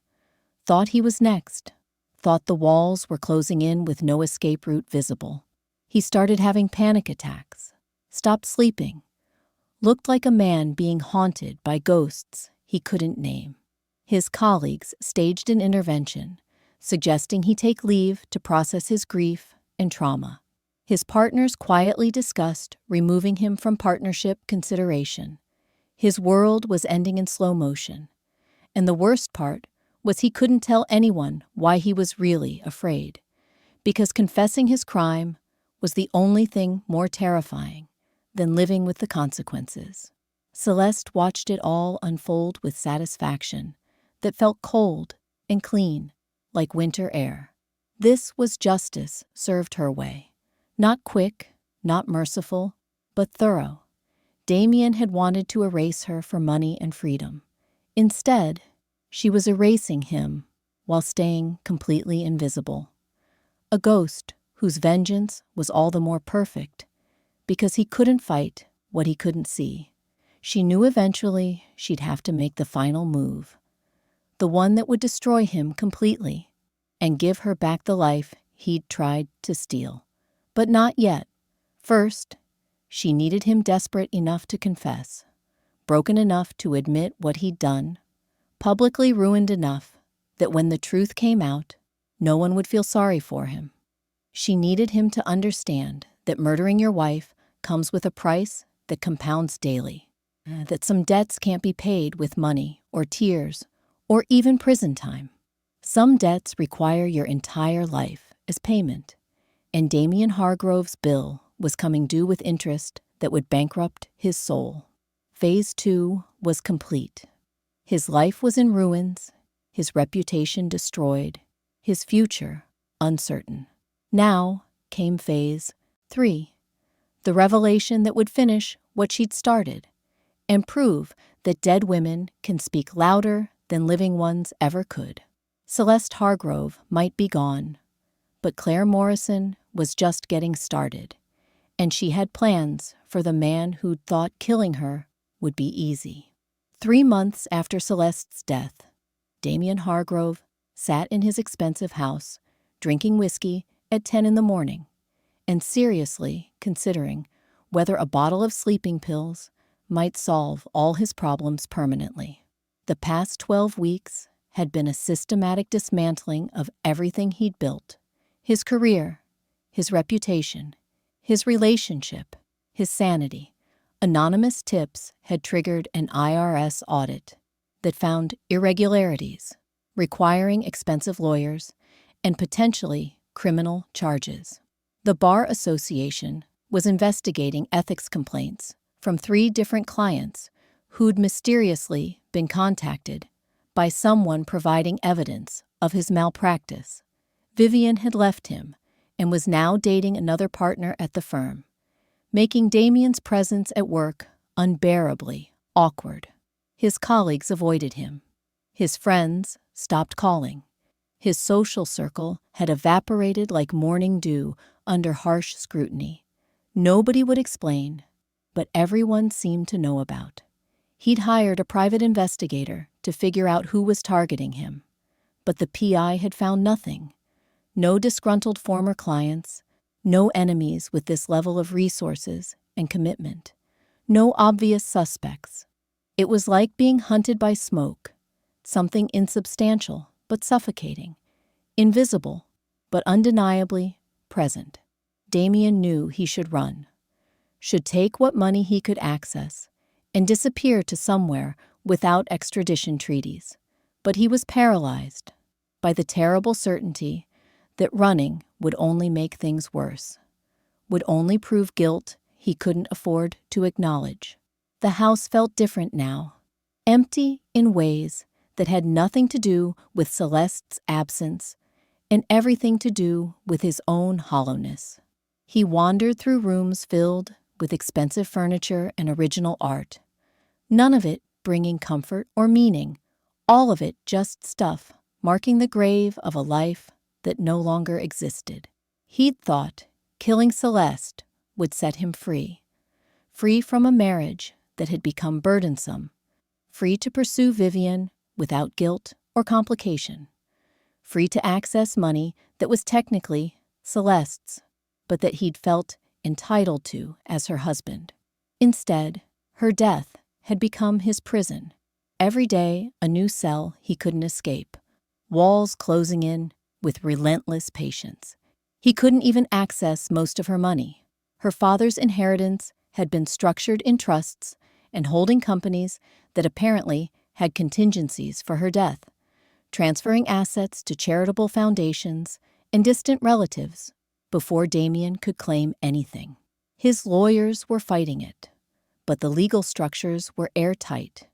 thought he was next, thought the walls were closing in with no escape route visible. He started having panic attacks, stopped sleeping, looked like a man being haunted by ghosts he couldn't name. His colleagues staged an intervention, suggesting he take leave to process his grief and trauma. His partners quietly discussed removing him from partnership consideration. His world was ending in slow motion, and the worst part was he couldn't tell anyone why he was really afraid, because confessing his crime was the only thing more terrifying than living with the consequences. Celeste watched it all unfold with satisfaction that felt cold and clean, like winter air. This was justice served her way. Not quick, not merciful, but thorough. Damien had wanted to erase her for money and freedom. Instead, she was erasing him while staying completely invisible. A ghost whose vengeance was all the more perfect because he couldn't fight what he couldn't see. She knew eventually she'd have to make the final move, the one that would destroy him completely and give her back the life he'd tried to steal. But not yet. First, she needed him desperate enough to confess, broken enough to admit what he'd done, publicly ruined enough that when the truth came out, no one would feel sorry for him. She needed him to understand that murdering your wife comes with a price that compounds daily, that some debts can't be paid with money or tears or even prison time. Some debts require your entire life as payment, and Damien Hargrove's bill was coming due with interest that would bankrupt his soul. Phase 2 was complete. His life was in ruins, his reputation destroyed, his future uncertain. Now came Phase 3, the revelation that would finish what she'd started and prove that dead women can speak louder than living ones ever could. Celeste Hargrove might be gone, but Claire Morrison was just getting started, and she had plans for the man who'd thought killing her would be easy. 3 months after Celeste's death, Damien Hargrove sat in his expensive house, drinking whiskey at 10 in the morning, and seriously considering whether a bottle of sleeping pills might solve all his problems permanently. The past 12 weeks had been a systematic dismantling of everything he'd built: his career, his reputation, his relationship, his sanity. Anonymous tips had triggered an IRS audit that found irregularities, requiring expensive lawyers and potentially criminal charges. The Bar Association was investigating ethics complaints from 3 different clients who'd mysteriously been contacted by someone providing evidence of his malpractice. Vivian had left him and was now dating another partner at the firm, making Damien's presence at work unbearably awkward. His colleagues avoided him. His friends stopped calling. His social circle had evaporated like morning dew under harsh scrutiny. Nobody would explain, but everyone seemed to know about. He'd hired a private investigator to figure out who was targeting him, but the PI had found nothing. No disgruntled former clients, no enemies with this level of resources and commitment, no obvious suspects. It was like being hunted by smoke, something insubstantial but suffocating, invisible but undeniably present. Damien knew he should run, should take what money he could access, and disappear to somewhere without extradition treaties. But he was paralyzed by the terrible certainty that running would only make things worse, would only prove guilt he couldn't afford to acknowledge. The house felt different now, empty in ways that had nothing to do with Celeste's absence and everything to do with his own hollowness. He wandered through rooms filled with expensive furniture and original art, none of it bringing comfort or meaning, all of it just stuff marking the grave of a life that no longer existed. He'd thought killing Celeste would set him free, free from a marriage that had become burdensome, free to pursue Vivian without guilt or complication, free to access money that was technically Celeste's, but that he'd felt entitled to as her husband. Instead, her death had become his prison. Every day, a new cell he couldn't escape, walls closing in with relentless patience. He couldn't even access most of her money. Her father's inheritance had been structured in trusts and holding companies that apparently had contingencies for her death, transferring assets to charitable foundations and distant relatives before Damien could claim anything. His lawyers were fighting it, but the legal structures were airtight,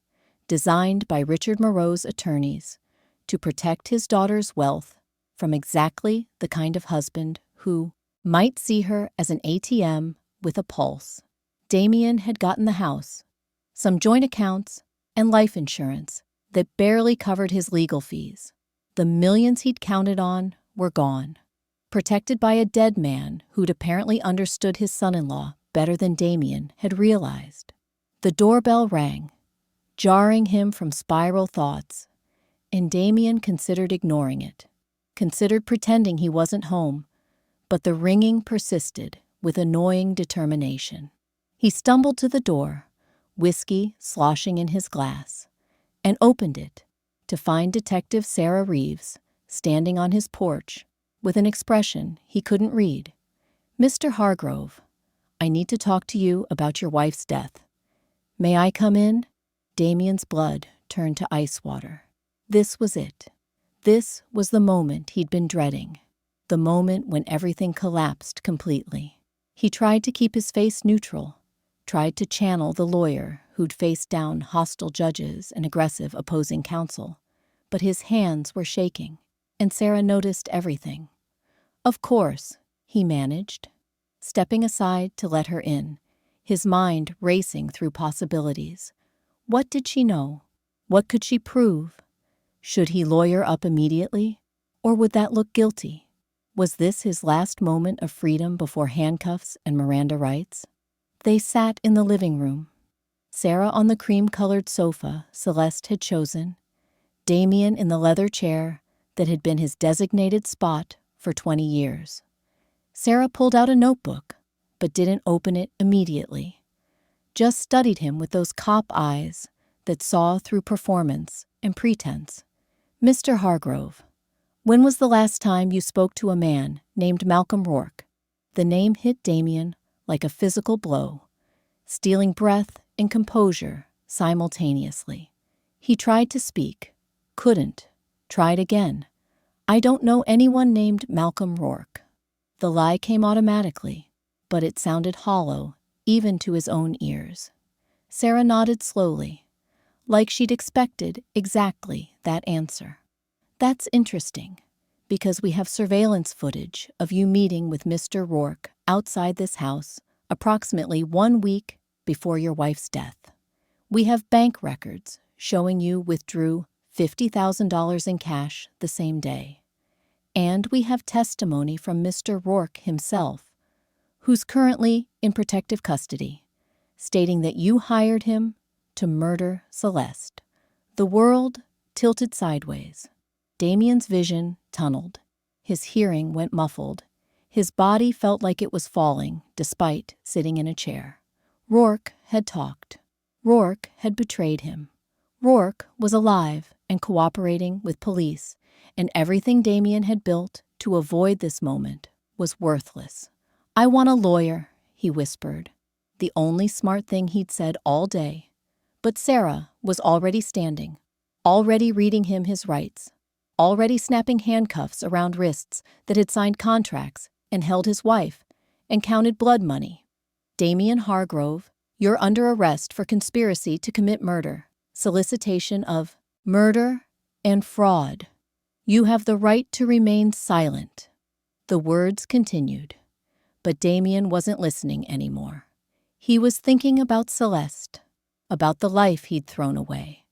designed by Richard Moreau's attorneys to protect his daughter's wealth from exactly the kind of husband who might see her as an ATM with a pulse. Damien had gotten the house, some joint accounts, and life insurance that barely covered his legal fees. The millions he'd counted on were gone, protected by a dead man who'd apparently understood his son-in-law better than Damien had realized. The doorbell rang, jarring him from spiral thoughts, and Damien considered ignoring it, considered pretending he wasn't home, But the ringing persisted with annoying determination. He stumbled to the door, whiskey sloshing in his glass, and opened it to find Detective Sarah Reeves standing on his porch with an expression he couldn't read. "Mr. Hargrove, I need to talk to you about your wife's death. May I come in?" Damien's blood turned to ice water. This was it. This was the moment he'd been dreading. The moment when everything collapsed completely. He tried to keep his face neutral, tried to channel the lawyer who'd faced down hostile judges and aggressive opposing counsel, but his hands were shaking, and Sarah noticed everything. "Of course," he managed, stepping aside to let her in, his mind racing through possibilities. What did she know? What could she prove? Should he lawyer up immediately, or would that look guilty? Was this his last moment of freedom before handcuffs and Miranda rights? They sat in the living room. Sarah on the cream-colored sofa Celeste had chosen, Damien in the leather chair that had been his designated spot for 20 years. Sarah pulled out a notebook, but didn't open it immediately. Just studied him with those cop eyes that saw through performance and pretense. "Mr. Hargrove, when was the last time you spoke to a man named Malcolm Rourke?" The name hit Damien like a physical blow, stealing breath and composure simultaneously. He tried to speak, couldn't, tried again. "I don't know anyone named Malcolm Rourke." The lie came automatically, but it sounded hollow even to his own ears. Sarah nodded slowly, like she'd expected exactly that answer. "That's interesting, because we have surveillance footage of you meeting with Mr. Rourke outside this house approximately 1 week before your wife's death. We have bank records showing you withdrew $50,000 in cash the same day. And we have testimony from Mr. Rourke himself, who's currently in protective custody, stating that you hired him to murder Celeste." The world tilted sideways. Damien's vision tunneled. His hearing went muffled. His body felt like it was falling, despite sitting in a chair. Rourke had talked. Rourke had betrayed him. Rourke was alive and cooperating with police, and everything Damien had built to avoid this moment was worthless. "I want a lawyer," he whispered, the only smart thing he'd said all day. But Sarah was already standing, already reading him his rights, already snapping handcuffs around wrists that had signed contracts and held his wife and counted blood money. "Damien Hargrove, you're under arrest for conspiracy to commit murder, solicitation of murder, and fraud. You have the right to remain silent." The words continued, but Damien wasn't listening anymore. He was thinking about Celeste, about the life he'd thrown away,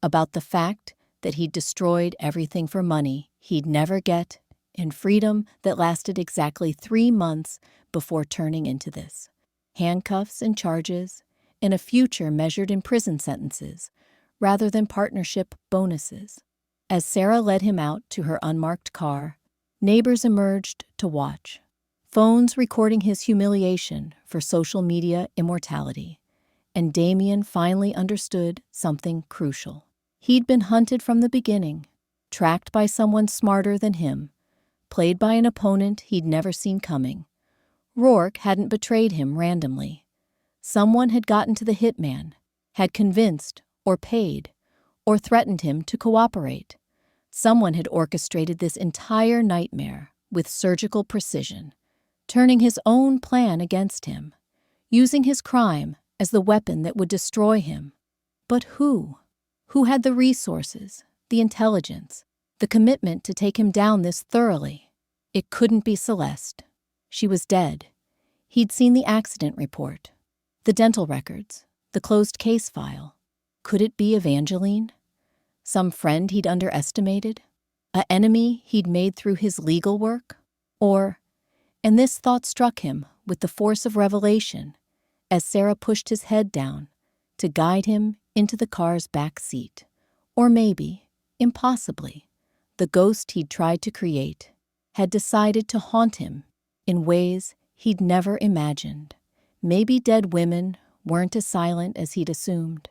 about the fact that he'd destroyed everything for money he'd never get and freedom that lasted exactly 3 months before turning into this. Handcuffs and charges, and a future measured in prison sentences rather than partnership bonuses. As Sarah led him out to her unmarked car, neighbors emerged to watch, phones recording his humiliation for social media immortality. And Damien finally understood something crucial. He'd been hunted from the beginning, tracked by someone smarter than him, played by an opponent he'd never seen coming. Rourke hadn't betrayed him randomly. Someone had gotten to the hitman, had convinced or paid or threatened him to cooperate. Someone had orchestrated this entire nightmare with surgical precision, turning his own plan against him, using his crime as the weapon that would destroy him. But who? Who had the resources, the intelligence, the commitment to take him down this thoroughly? It couldn't be Celeste. She was dead. He'd seen the accident report, the dental records, the closed case file. Could it be Evangeline? Some friend he'd underestimated? An enemy he'd made through his legal work? Or, and this thought struck him with the force of revelation as Sarah pushed his head down to guide him into the car's back seat. Or maybe, impossibly, the ghost he'd tried to create had decided to haunt him in ways he'd never imagined. Maybe dead women weren't as silent as he'd assumed.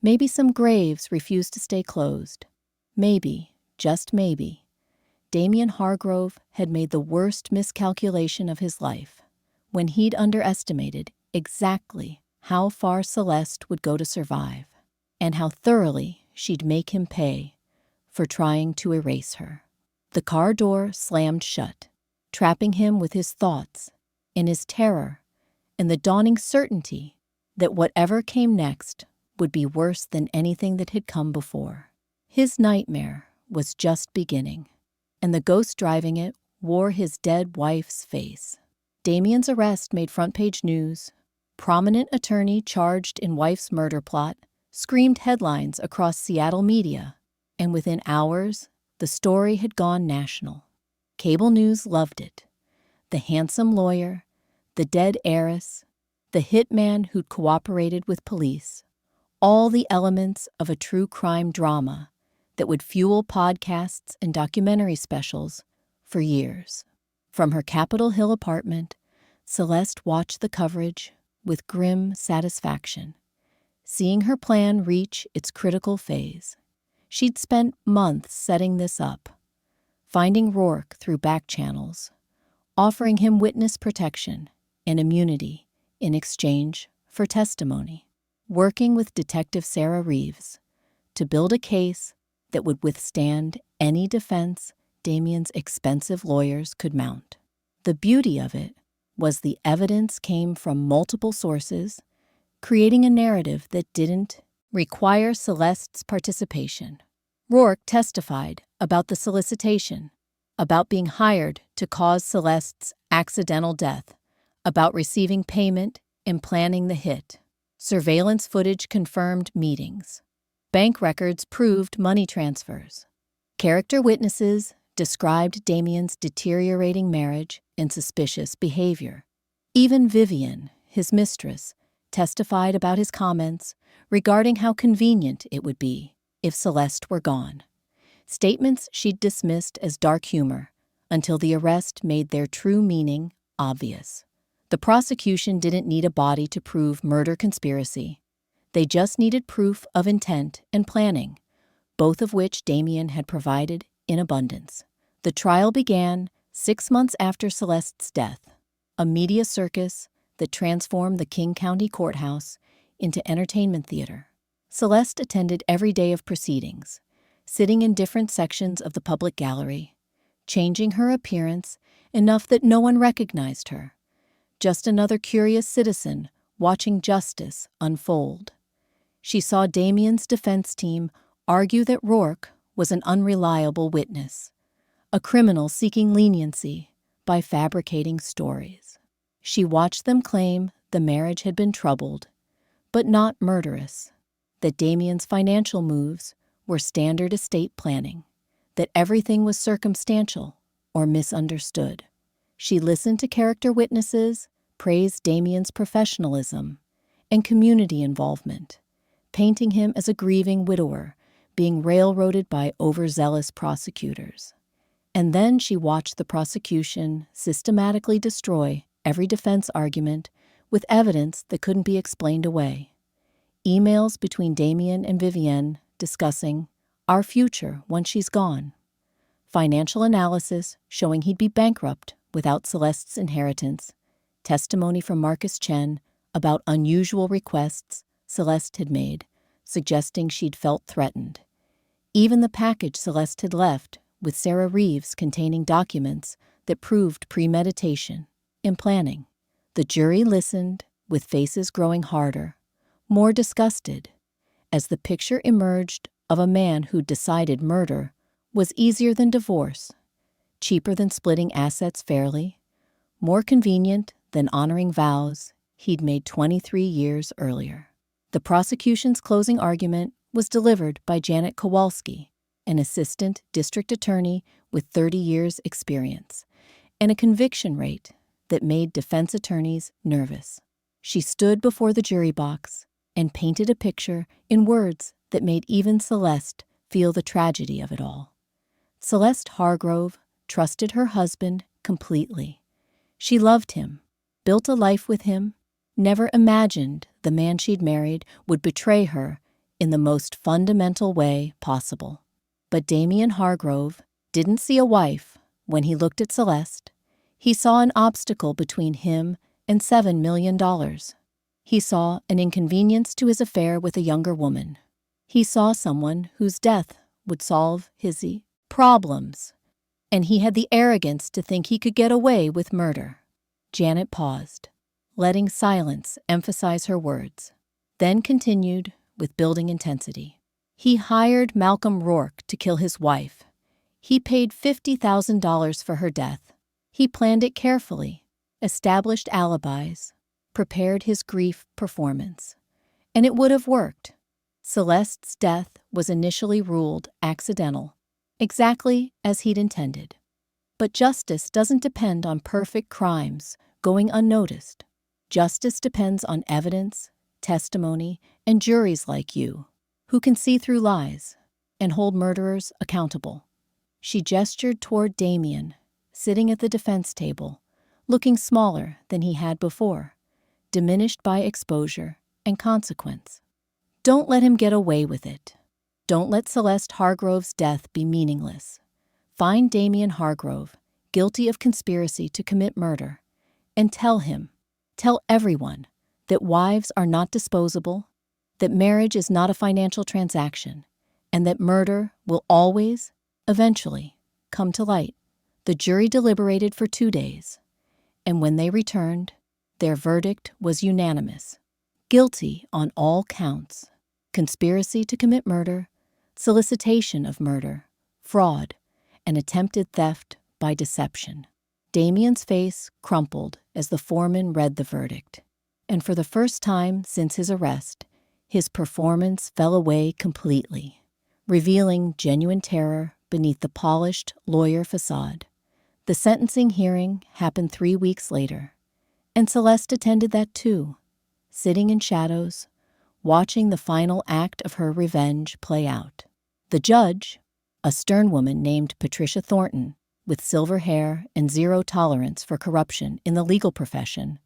Maybe some graves refused to stay closed. Maybe, just maybe, Damien Hargrove had made the worst miscalculation of his life when he'd underestimated exactly how far Celeste would go to survive and how thoroughly she'd make him pay for trying to erase her. The car door slammed shut, trapping him with his thoughts and his terror and the dawning certainty that whatever came next would be worse than anything that had come before. His nightmare was just beginning, and the ghost driving it wore his dead wife's face. Damien's arrest made front-page news. Prominent attorney charged in wife's murder plot screamed headlines across Seattle media, and within hours, the story had gone national. Cable news loved it. The handsome lawyer, the dead heiress, the hitman who'd cooperated with police, all the elements of a true crime drama that would fuel podcasts and documentary specials for years. From her Capitol Hill apartment, Celeste watched the coverage with grim satisfaction, seeing her plan reach its critical phase. She'd spent months setting this up, finding Rourke through back channels, offering him witness protection and immunity in exchange for testimony, working with Detective Sarah Reeves to build a case that would withstand any defense Damien's expensive lawyers could mount. The beauty of it was the evidence came from multiple sources, creating a narrative that didn't require Celeste's participation. Rourke testified about the solicitation, about being hired to cause Celeste's accidental death, about receiving payment and planning the hit. Surveillance footage confirmed meetings. Bank records proved money transfers. Character witnesses described Damien's deteriorating marriage and suspicious behavior. Even Vivian, his mistress, testified about his comments regarding how convenient it would be if Celeste were gone. Statements she'd dismissed as dark humor until the arrest made their true meaning obvious. The prosecution didn't need a body to prove murder conspiracy. They just needed proof of intent and planning, both of which Damien had provided in abundance. The trial began 6 months after Celeste's death, a media circus that transformed the King County Courthouse into entertainment theater. Celeste attended every day of proceedings, sitting in different sections of the public gallery, changing her appearance enough that no one recognized her, just another curious citizen watching justice unfold. She saw Damien's defense team argue that Rourke was an unreliable witness, a criminal seeking leniency by fabricating stories. She watched them claim the marriage had been troubled, but not murderous, that Damien's financial moves were standard estate planning, that everything was circumstantial or misunderstood. She listened to character witnesses, praised Damien's professionalism and community involvement, painting him as a grieving widower being railroaded by overzealous prosecutors. And then she watched the prosecution systematically destroy every defense argument with evidence that couldn't be explained away. Emails between Damien and Vivienne discussing our future once she's gone. Financial analysis showing he'd be bankrupt without Celeste's inheritance. Testimony from Marcus Chen about unusual requests Celeste had made, suggesting she'd felt threatened. Even the package Celeste had left with Sarah Reeves containing documents that proved premeditation and planning. The jury listened, with faces growing harder, more disgusted, as the picture emerged of a man who decided murder was easier than divorce, cheaper than splitting assets fairly, more convenient than honoring vows he'd made 23 years earlier. The prosecution's closing argument was delivered by Janet Kowalski, an assistant district attorney with 30 years' experience, and a conviction rate that made defense attorneys nervous. She stood before the jury box and painted a picture in words that made even Celeste feel the tragedy of it all. Celeste Hargrove trusted her husband completely. She loved him, built a life with him, never imagined the man she'd married would betray her in the most fundamental way possible. But Damien Hargrove didn't see a wife when he looked at Celeste. He saw an obstacle between him and $7 million. He saw an inconvenience to his affair with a younger woman. He saw someone whose death would solve his problems, and he had the arrogance to think he could get away with murder. Janet paused, letting silence emphasize her words, then continued with building intensity. He hired Malcolm Rourke to kill his wife. He paid $50,000 for her death. He planned it carefully, established alibis, prepared his grief performance. And it would have worked. Celeste's death was initially ruled accidental, exactly as he'd intended. But justice doesn't depend on perfect crimes going unnoticed. Justice depends on evidence, testimony, and juries like you, who can see through lies and hold murderers accountable. She gestured toward Damien, sitting at the defense table, looking smaller than he had before, diminished by exposure and consequence. Don't let him get away with it. Don't let Celeste Hargrove's death be meaningless. Find Damien Hargrove, guilty of conspiracy to commit murder, and tell everyone, that wives are not disposable, that marriage is not a financial transaction, and that murder will always, eventually, come to light. The jury deliberated for 2 days, and when they returned, their verdict was unanimous. Guilty on all counts: conspiracy to commit murder, solicitation of murder, fraud, and attempted theft by deception. Damien's face crumpled as the foreman read the verdict, and for the first time since his arrest, his performance fell away completely, revealing genuine terror beneath the polished lawyer facade. The sentencing hearing happened 3 weeks later, and Celeste attended that too, sitting in shadows, watching the final act of her revenge play out. The judge, a stern woman named Patricia Thornton, with silver hair and zero tolerance for corruption in the legal profession,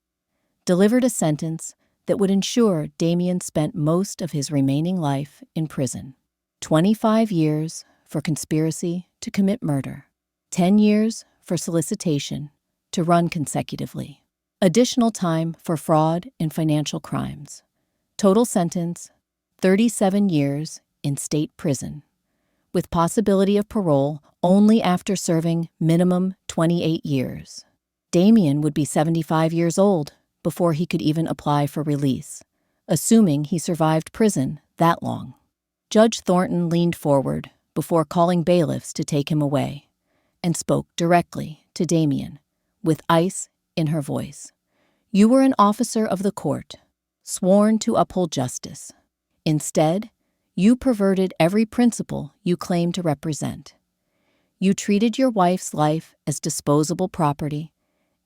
delivered a sentence that would ensure Damien spent most of his remaining life in prison. 25 years for conspiracy to commit murder, 10 years for solicitation to run consecutively, additional time for fraud and financial crimes. Total sentence, 37 years in state prison, with possibility of parole only after serving minimum 28 years. Damien would be 75 years old before he could even apply for release, assuming he survived prison that long. Judge Thornton leaned forward before calling bailiffs to take him away, and spoke directly to Damien, with ice in her voice. You were an officer of the court, sworn to uphold justice. Instead, you perverted every principle you claim to represent. You treated your wife's life as disposable property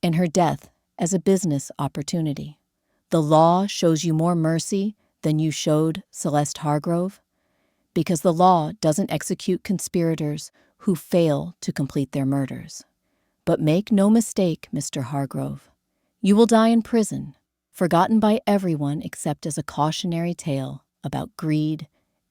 and her death as a business opportunity. The law shows you more mercy than you showed Celeste Hargrove, because the law doesn't execute conspirators who fail to complete their murders. But make no mistake, Mr. Hargrove, you will die in prison, forgotten by everyone except as a cautionary tale about greed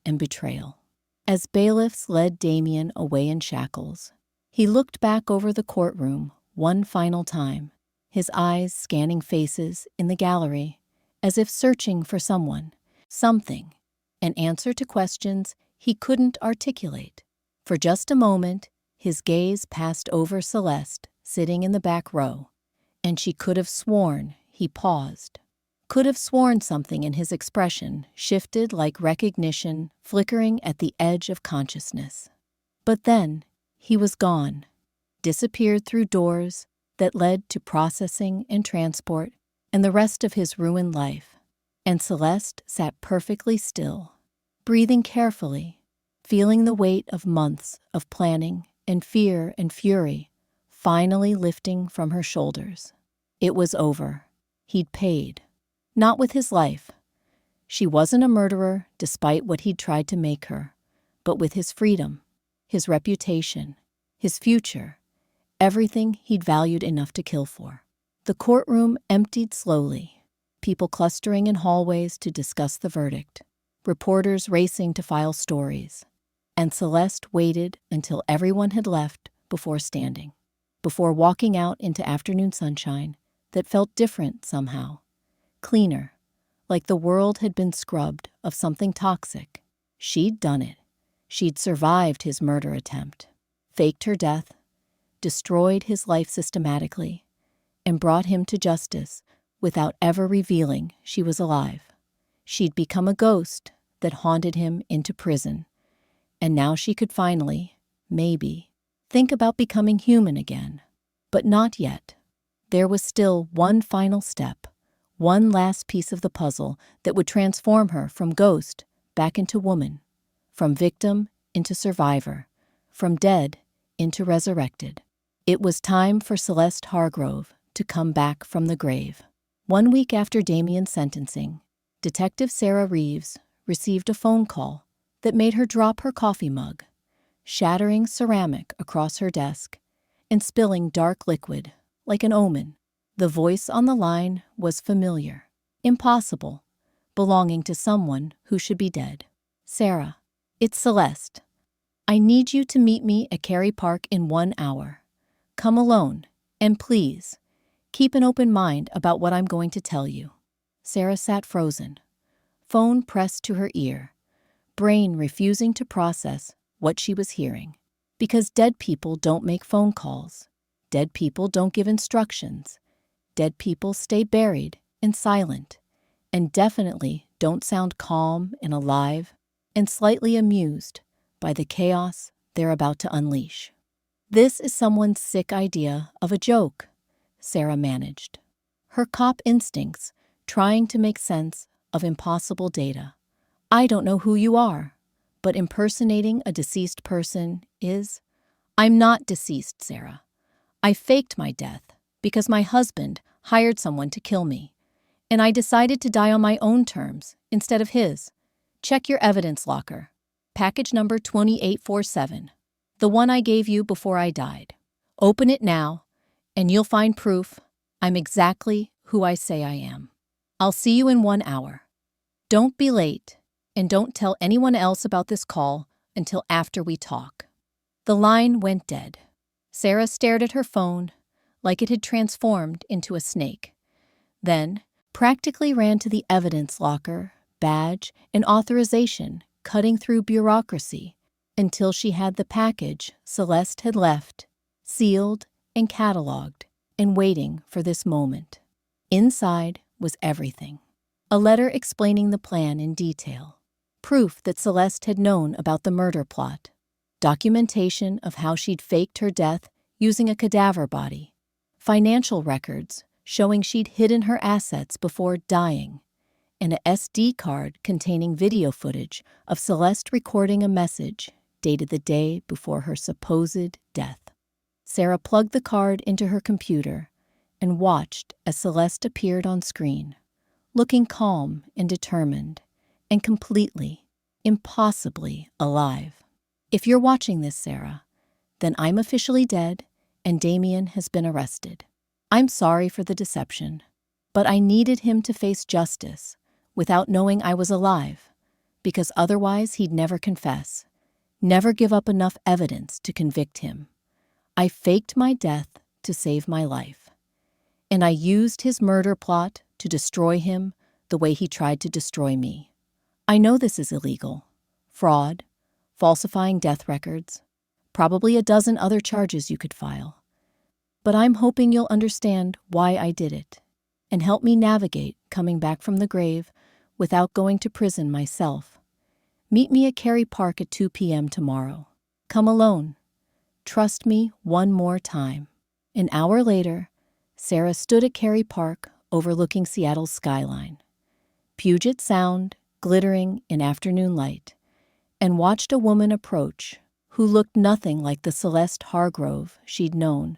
and betrayal. As bailiffs led Damien away in shackles, he looked back over the courtroom one final time, his eyes scanning faces in the gallery as if searching for someone, something, an answer to questions he couldn't articulate. For just a moment, his gaze passed over Celeste sitting in the back row, and she could have sworn he paused. Could have sworn something in his expression shifted like recognition flickering at the edge of consciousness. But then he was gone, disappeared through doors that led to processing and transport and the rest of his ruined life. And Celeste sat perfectly still, breathing carefully, feeling the weight of months of planning and fear and fury finally lifting from her shoulders. It was over. He'd paid. Not with his life. She wasn't a murderer despite what he'd tried to make her, but with his freedom, his reputation, his future, everything he'd valued enough to kill for. The courtroom emptied slowly, people clustering in hallways to discuss the verdict, reporters racing to file stories, and Celeste waited until everyone had left before walking out into afternoon sunshine that felt different somehow, cleaner, like the world had been scrubbed of something toxic. She'd done it. She'd survived his murder attempt, faked her death, destroyed his life systematically, and brought him to justice without ever revealing she was alive. She'd become a ghost that haunted him into prison, and now she could finally, maybe, think about becoming human again. But not yet. There was still one final step, one last piece of the puzzle that would transform her from ghost back into woman, from victim into survivor, from dead into resurrected. It was time for Celeste Hargrove to come back from the grave. 1 week after Damien's sentencing, Detective Sarah Reeves received a phone call that made her drop her coffee mug, shattering ceramic across her desk and spilling dark liquid like an omen. The voice on the line was familiar, impossible, belonging to someone who should be dead. "Sarah, it's Celeste. I need you to meet me at Cary Park in 1 hour. Come alone, and please, keep an open mind about what I'm going to tell you." Sarah sat frozen, phone pressed to her ear, brain refusing to process what she was hearing. Because dead people don't make phone calls. Dead people don't give instructions. Dead people stay buried and silent, and definitely don't sound calm and alive and slightly amused by the chaos they're about to unleash. "This is someone's sick idea of a joke," Sarah managed, her cop instincts trying to make sense of impossible data. "I don't know who you are, but impersonating a deceased person is—" "I'm not deceased, Sarah. I faked my death because my husband hired someone to kill me, and I decided to die on my own terms instead of his. Check your evidence locker. Package number 2847, the one I gave you before I died. Open it now, and you'll find proof I'm exactly who I say I am. I'll see you in 1 hour. Don't be late, and don't tell anyone else about this call until after we talk." The line went dead. Sarah stared at her phone like it had transformed into a snake, then practically ran to the evidence locker, badge, and authorization, cutting through bureaucracy until she had the package Celeste had left, sealed and cataloged, and waiting for this moment. Inside was everything. A letter explaining the plan in detail, proof that Celeste had known about the murder plot, documentation of how she'd faked her death using a cadaver body, financial records showing she'd hidden her assets before dying, and a SD card containing video footage of Celeste recording a message dated the day before her supposed death. Sarah plugged the card into her computer and watched as Celeste appeared on screen, looking calm and determined, and completely, impossibly alive. "If you're watching this, Sarah, then I'm officially dead and Damien has been arrested. I'm sorry for the deception, but I needed him to face justice without knowing I was alive, because otherwise he'd never confess, never give up enough evidence to convict him. I faked my death to save my life, and I used his murder plot to destroy him the way he tried to destroy me. I know this is illegal. Fraud, falsifying death records, probably a dozen other charges you could file. But I'm hoping you'll understand why I did it and help me navigate coming back from the grave without going to prison myself. Meet me at Cary Park at 2 p.m. tomorrow. Come alone. Trust me one more time." An hour later, Sarah stood at Cary Park overlooking Seattle's skyline, Puget Sound glittering in afternoon light, and watched a woman approach who looked nothing like the Celeste Hargrove she'd known,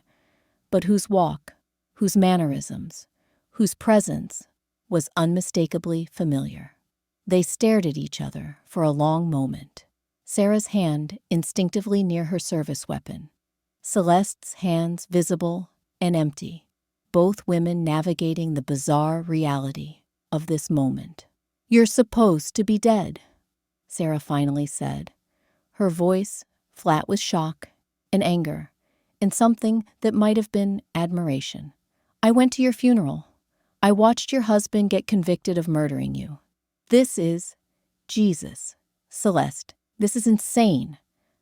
but whose walk, whose mannerisms, whose presence was unmistakably familiar. They stared at each other for a long moment, Sarah's hand instinctively near her service weapon, Celeste's hands visible and empty. both women navigating the bizarre reality of this moment. "You're supposed to be dead," Sarah finally said, her voice flat with shock and anger, and something that might have been admiration. "I went to your funeral. I watched your husband get convicted of murdering you. This is Jesus, Celeste. This is insane."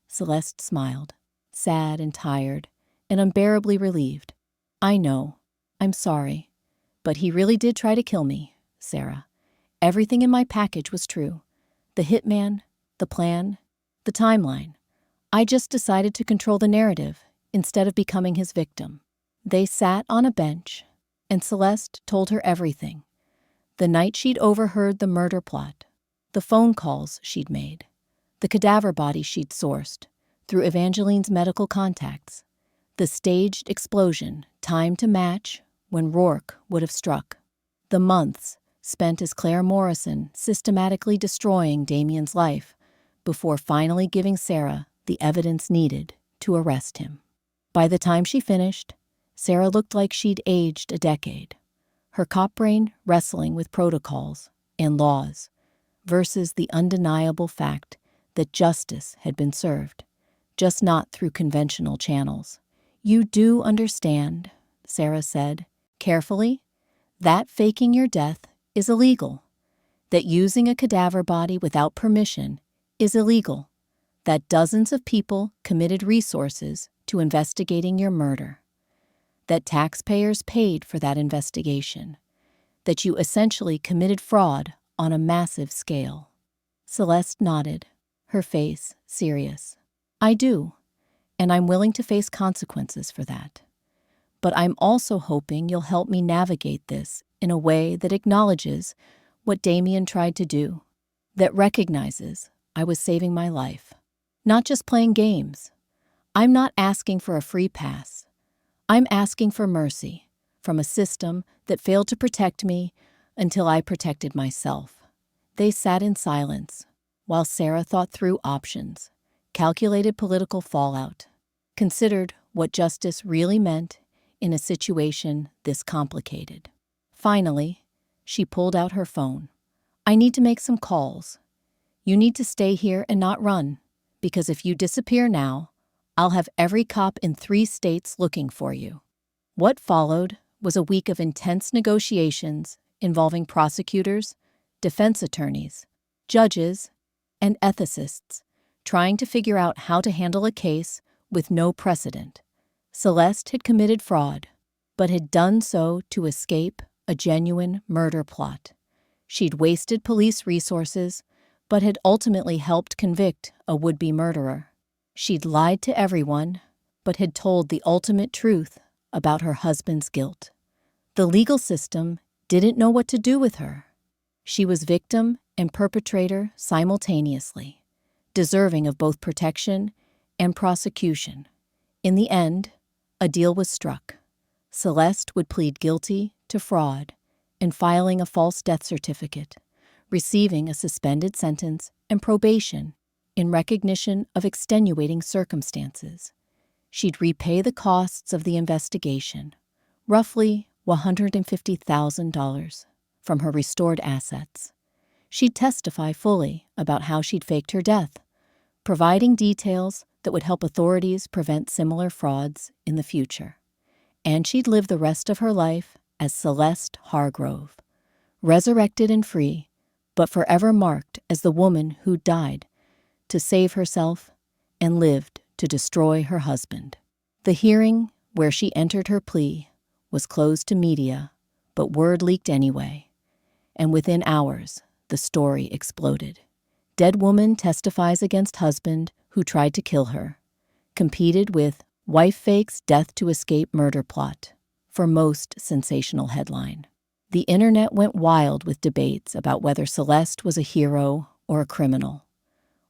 Celeste smiled, sad and tired and unbearably relieved. "I know. I'm sorry. But he really did try to kill me, Sarah. Everything in my package was true. The hitman, the plan, the timeline. I just decided to control the narrative instead of becoming his victim." They sat on a bench, and Celeste told her everything. The night she'd overheard the murder plot, the phone calls she'd made, the cadaver body she'd sourced through Evangeline's medical contacts, the staged explosion timed to match when Rourke would have struck, the months spent as Claire Morrison systematically destroying Damien's life before finally giving Sarah the evidence needed to arrest him. By the time she finished, Sarah looked like she'd aged a decade, her cop brain wrestling with protocols and laws versus the undeniable fact that justice had been served, just not through conventional channels. "You do understand," Sarah said, carefully, "that faking your death is illegal, that using a cadaver body without permission is illegal, that dozens of people committed resources to investigating your murder, that taxpayers paid for that investigation, that you essentially committed fraud on a massive scale." Celeste nodded, her face serious. "I do, and I'm willing to face consequences for that. But I'm also hoping you'll help me navigate this in a way that acknowledges what Damien tried to do, that recognizes I was saving my life, not just playing games. I'm not asking for a free pass. I'm asking for mercy from a system that failed to protect me until I protected myself." They sat in silence while Sarah thought through options, calculated political fallout, considered what justice really meant in a situation this complicated. Finally, she pulled out her phone. "I need to make some calls. You need to stay here and not run, because if you disappear now, I'll have every cop in 3 states looking for you." What followed was a week of intense negotiations involving prosecutors, defense attorneys, judges, and ethicists trying to figure out how to handle a case with no precedent. Celeste had committed fraud, but had done so to escape a genuine murder plot. She'd wasted police resources, but had ultimately helped convict a would-be murderer. She'd lied to everyone, but had told the ultimate truth about her husband's guilt. The legal system didn't know what to do with her. She was victim and perpetrator simultaneously, deserving of both protection and prosecution. In the end, a deal was struck. Celeste would plead guilty to fraud and filing a false death certificate, receiving a suspended sentence and probation in recognition of extenuating circumstances. She'd repay the costs of the investigation, roughly $150,000, from her restored assets. She'd testify fully about how she'd faked her death, providing details that would help authorities prevent similar frauds in the future. And she'd live the rest of her life as Celeste Hargrove, resurrected and free, but forever marked as the woman who died to save herself and lived to destroy her husband. The hearing, where she entered her plea, was closed to media, but word leaked anyway. And within hours, the story exploded. Dead woman testifies against husband who tried to kill her. Competed with wife fakes death to escape murder plot for most sensational headline. The internet went wild with debates about whether Celeste was a hero or a criminal,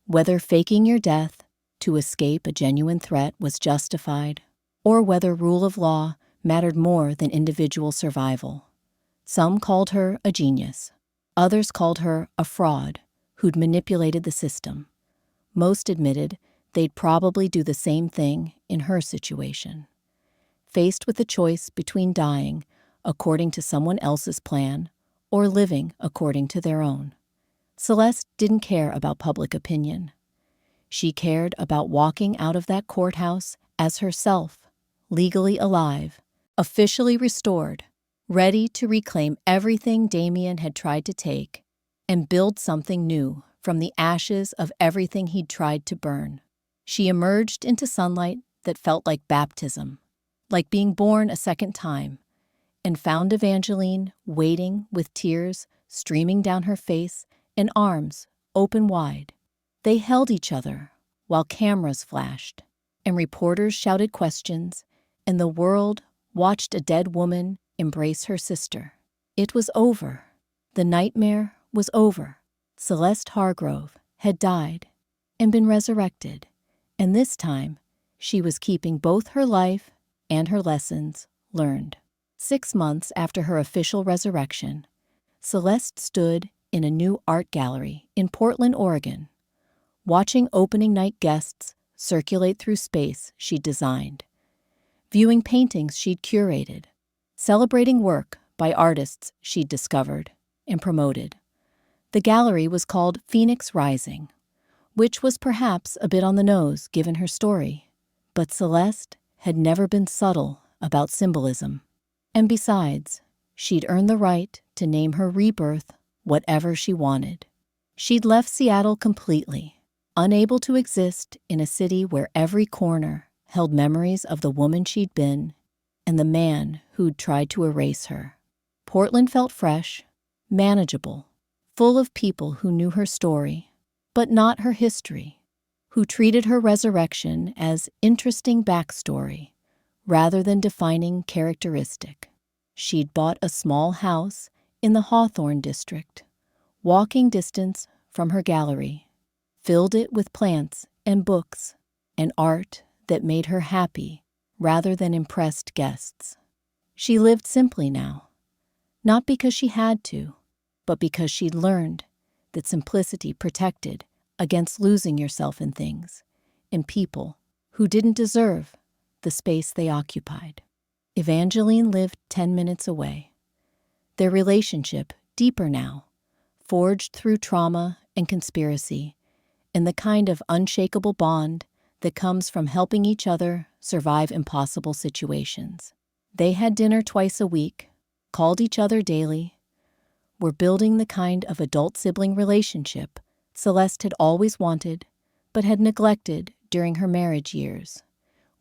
whether faking your death to escape a genuine threat was justified, or whether rule of law mattered more than individual survival. Some called her a genius. Others called her a fraud who'd manipulated the system. Most admitted they'd probably do the same thing in her situation. Faced with the choice between dying according to someone else's plan or living according to their own. Celeste didn't care about public opinion. She cared about walking out of that courthouse as herself, legally alive, officially restored, ready to reclaim everything Damien had tried to take and build something new from the ashes of everything he'd tried to burn. She emerged into sunlight that felt like baptism, like being born a second time, and found Evangeline waiting with tears streaming down her face and arms open wide. They held each other while cameras flashed and reporters shouted questions, and the world watched a dead woman embrace her sister. It was over. The nightmare was over. Celeste Hargrove had died and been resurrected, and this time she was keeping both her life and her lessons learned. 6 months after her official resurrection, Celeste stood in a new art gallery in Portland, Oregon, watching opening night guests circulate through space she'd designed, viewing paintings she'd curated, celebrating work by artists she'd discovered and promoted. The gallery was called Phoenix Rising, which was perhaps a bit on the nose given her story, but Celeste had never been subtle about symbolism. And besides, she'd earned the right to name her rebirth whatever she wanted. She'd left Seattle completely, unable to exist in a city where every corner held memories of the woman she'd been and the man who'd tried to erase her. Portland felt fresh, manageable, full of people who knew her story, but not her history, who treated her resurrection as interesting backstory rather than defining characteristic. She'd bought a small house in the Hawthorne district, walking distance from her gallery, filled it with plants and books and art that made her happy rather than impressed guests. She lived simply now, not because she had to, but because she'd learned that simplicity protected against losing yourself in things and people who didn't deserve the space they occupied. Evangeline lived 10 minutes away. Their relationship, deeper now, forged through trauma and conspiracy, and the kind of unshakable bond that comes from helping each other survive impossible situations. They had dinner twice a week, called each other daily, were building the kind of adult-sibling relationship Celeste had always wanted, but had neglected during her marriage years,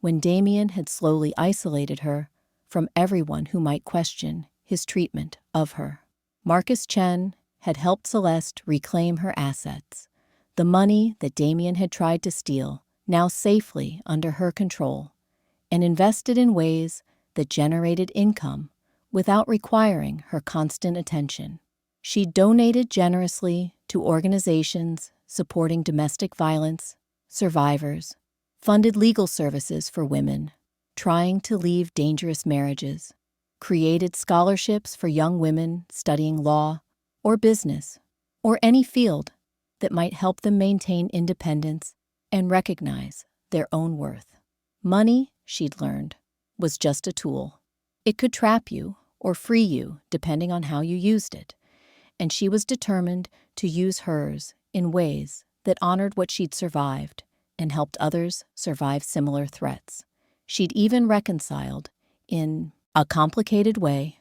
when Damien had slowly isolated her from everyone who might question his treatment of her. Marcus Chen had helped Celeste reclaim her assets, the money that Damien had tried to steal, now safely under her control, and invested in ways that generated income without requiring her constant attention. She donated generously to organizations supporting domestic violence survivors, funded legal services for women trying to leave dangerous marriages, created scholarships for young women studying law or business or any field that might help them maintain independence and recognize their own worth. Money, she'd learned, was just a tool. It could trap you or free you depending on how you used it, and she was determined to use hers in ways that honored what she'd survived and helped others survive similar threats. She'd even reconciled, in a complicated way,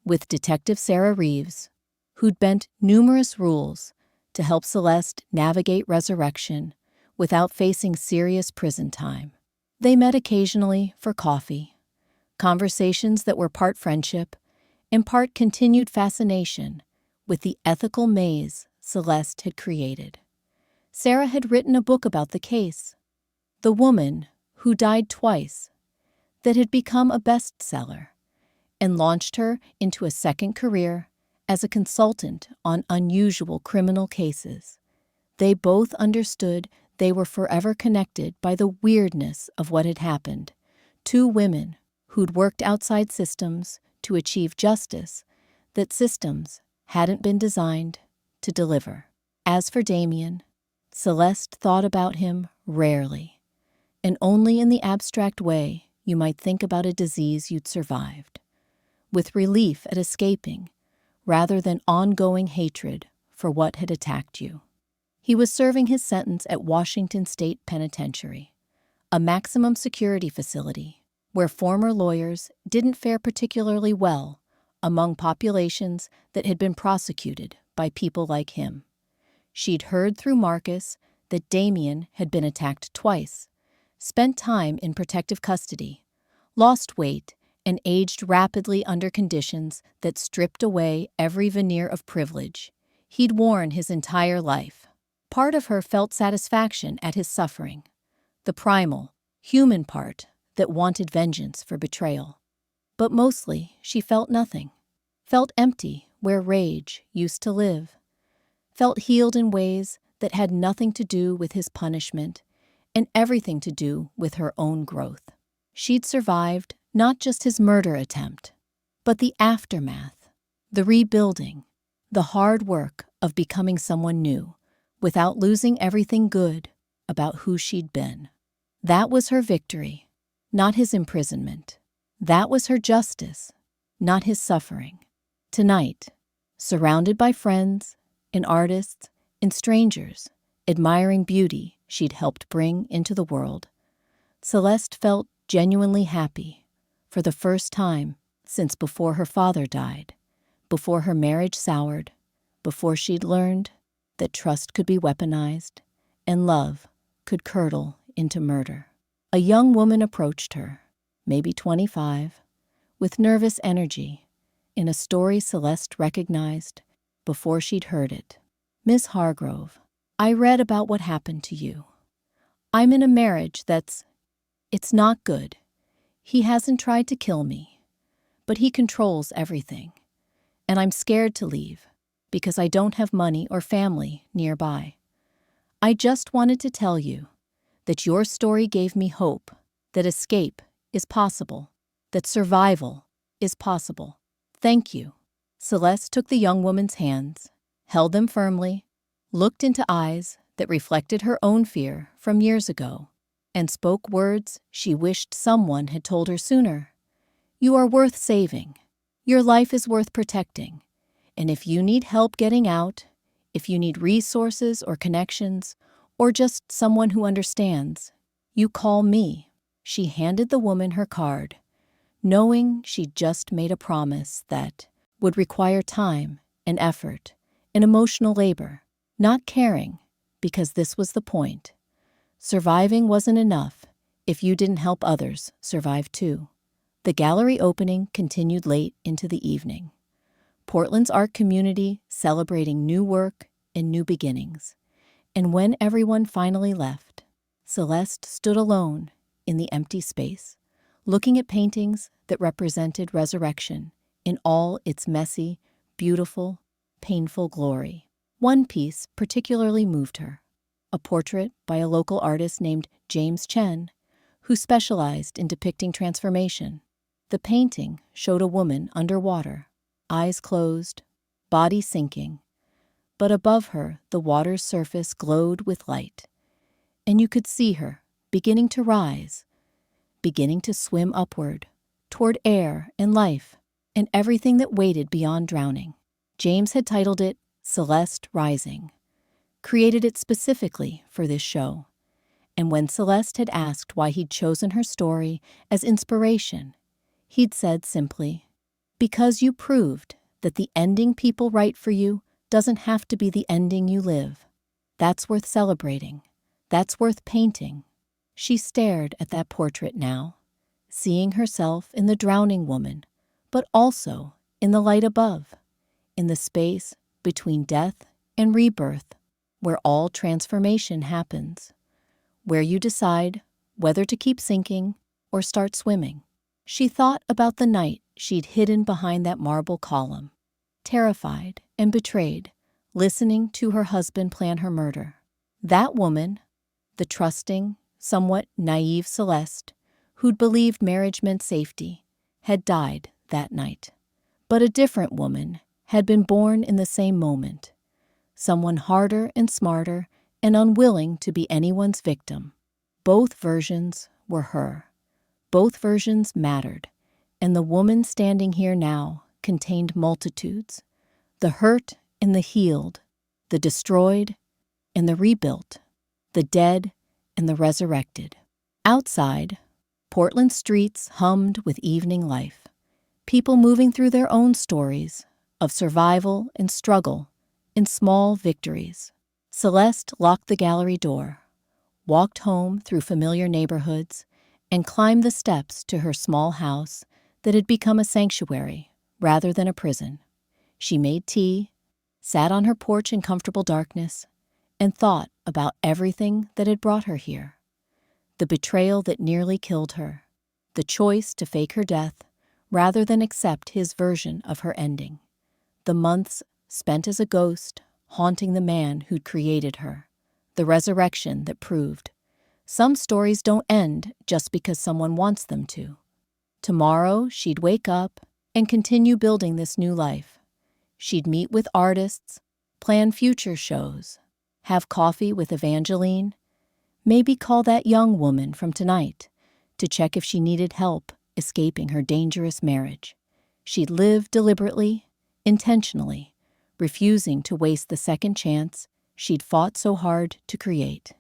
with Detective Sarah Reeves, who'd bent numerous rules to help Celeste navigate resurrection without facing serious prison time. They met occasionally for coffee, conversations that were part friendship and part continued fascination with the ethical maze Celeste had created. Sarah had written a book about the case, The Woman Who Died Twice, that had become a bestseller and launched her into a second career as a consultant on unusual criminal cases. They both understood they were forever connected by the weirdness of what had happened. Two women who'd worked outside systems to achieve justice that systems hadn't been designed to deliver. As for Damien, Celeste thought about him rarely, and only in the abstract way you might think about a disease you'd survived. with relief at escaping, rather than ongoing hatred for what had attacked you. He was serving his sentence at Washington State Penitentiary, a maximum security facility where former lawyers didn't fare particularly well among populations that had been prosecuted by people like him. She'd heard through Marcus that Damien had been attacked twice, spent time in protective custody, lost weight, and aged rapidly under conditions that stripped away every veneer of privilege he'd worn his entire life. Part of her felt satisfaction at his suffering, the primal, human part that wanted vengeance for betrayal. But mostly she felt nothing, felt empty where rage used to live, felt healed in ways that had nothing to do with his punishment and everything to do with her own growth. She'd survived not just his murder attempt, but the aftermath, the rebuilding, the hard work of becoming someone new without losing everything good about who she'd been. That was her victory, not his imprisonment. That was her justice, not his suffering. Tonight, surrounded by friends and artists and strangers admiring beauty she'd helped bring into the world, Celeste felt genuinely happy for the first time since before her father died, before her marriage soured, before she'd learned that trust could be weaponized and love could curdle into murder. A young woman approached her, maybe 25, with nervous energy, in a story Celeste recognized before she'd heard it. "Miss Hargrove, I read about what happened to you. I'm in a marriage it's not good. He hasn't tried to kill me, but he controls everything. And I'm scared to leave because I don't have money or family nearby. I just wanted to tell you that your story gave me hope that escape is possible, that survival is possible. Thank you." Celeste took the young woman's hands, held them firmly, looked into eyes that reflected her own fear from years ago, and spoke words she wished someone had told her sooner. "You are worth saving. Your life is worth protecting. And if you need help getting out, if you need resources or connections, or just someone who understands, you call me." She handed the woman her card, knowing she'd just made a promise that would require time and effort and emotional labor, not caring, because this was the point. Surviving wasn't enough if you didn't help others survive too. The gallery opening continued late into the evening. Portland's art community celebrating new work and new beginnings. And when everyone finally left, Celeste stood alone in the empty space, looking at paintings that represented resurrection in all its messy, beautiful, painful glory. One piece particularly moved her, a portrait by a local artist named James Chen, who specialized in depicting transformation. The painting showed a woman underwater, eyes closed, body sinking, but above her the water's surface glowed with light, and you could see her beginning to rise, beginning to swim upward, toward air and life, and everything that waited beyond drowning. James had titled it Celeste Rising, created it specifically for this show, and when Celeste had asked why he'd chosen her story as inspiration, he'd said simply, "Because you proved that the ending people write for you doesn't have to be the ending you live. That's worth celebrating. That's worth painting." She stared at that portrait now, seeing herself in the drowning woman, but also in the light above, in the space between death and rebirth, where all transformation happens, where you decide whether to keep sinking or start swimming. She thought about the night she'd hidden behind that marble column, terrified and betrayed, listening to her husband plan her murder. That woman, the trusting, somewhat naive Celeste, who'd believed marriage meant safety, had died that night. But a different woman had been born in the same moment, someone harder and smarter and unwilling to be anyone's victim. Both versions were her. Both versions mattered, and the woman standing here now contained multitudes, the hurt and the healed, the destroyed and the rebuilt, the dead and the resurrected. Outside, Portland streets hummed with evening life, people moving through their own stories of survival and struggle and small victories. Celeste locked the gallery door, walked home through familiar neighborhoods, and climbed the steps to her small house that had become a sanctuary rather than a prison. She made tea, sat on her porch in comfortable darkness, and thought about everything that had brought her here. The betrayal that nearly killed her, the choice to fake her death rather than accept his version of her ending, the months spent as a ghost haunting the man who'd created her, the resurrection that proved some stories don't end just because someone wants them to. Tomorrow, she'd wake up and continue building this new life. She'd meet with artists, plan future shows, have coffee with Evangeline, maybe call that young woman from tonight to check if she needed help escaping her dangerous marriage. She'd live deliberately, intentionally, refusing to waste the second chance she'd fought so hard to create.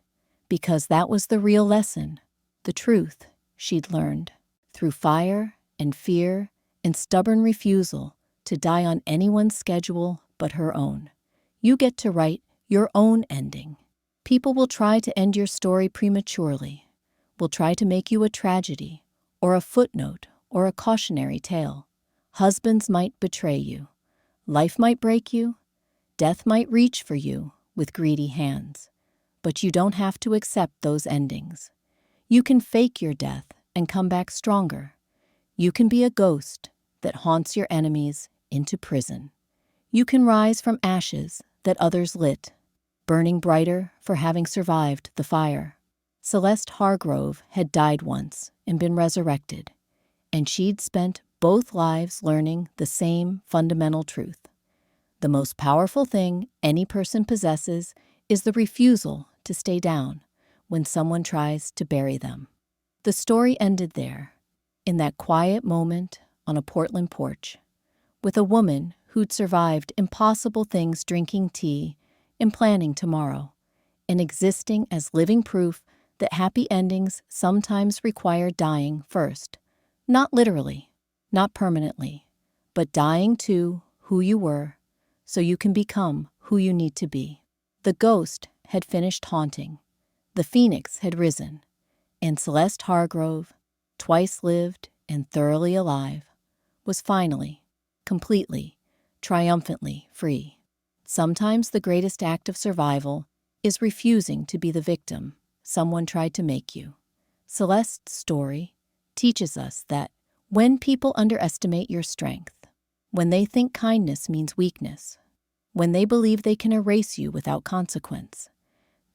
Because that was the real lesson, the truth she'd learned through fire and fear and stubborn refusal to die on anyone's schedule but her own. You get to write your own ending. People will try to end your story prematurely, will try to make you a tragedy or a footnote or a cautionary tale. Husbands might betray you. Life might break you. Death might reach for you with greedy hands. But you don't have to accept those endings. You can fake your death and come back stronger. You can be a ghost that haunts your enemies into prison. You can rise from ashes that others lit, burning brighter for having survived the fire. Celeste Hargrove had died once and been resurrected, and she'd spent both lives learning the same fundamental truth. The most powerful thing any person possesses is the refusal to stay down when someone tries to bury them. The story ended there, in that quiet moment on a Portland porch, with a woman who'd survived impossible things drinking tea and planning tomorrow, and existing as living proof that happy endings sometimes require dying first. Not literally, not permanently, but dying to who you were so you can become who you need to be. The ghost had finished haunting. The phoenix had risen, and Celeste Hargrove, twice lived and thoroughly alive, was finally, completely, triumphantly free. Sometimes the greatest act of survival is refusing to be the victim someone tried to make you. Celeste's story teaches us that when people underestimate your strength, when they think kindness means weakness, when they believe they can erase you without consequence,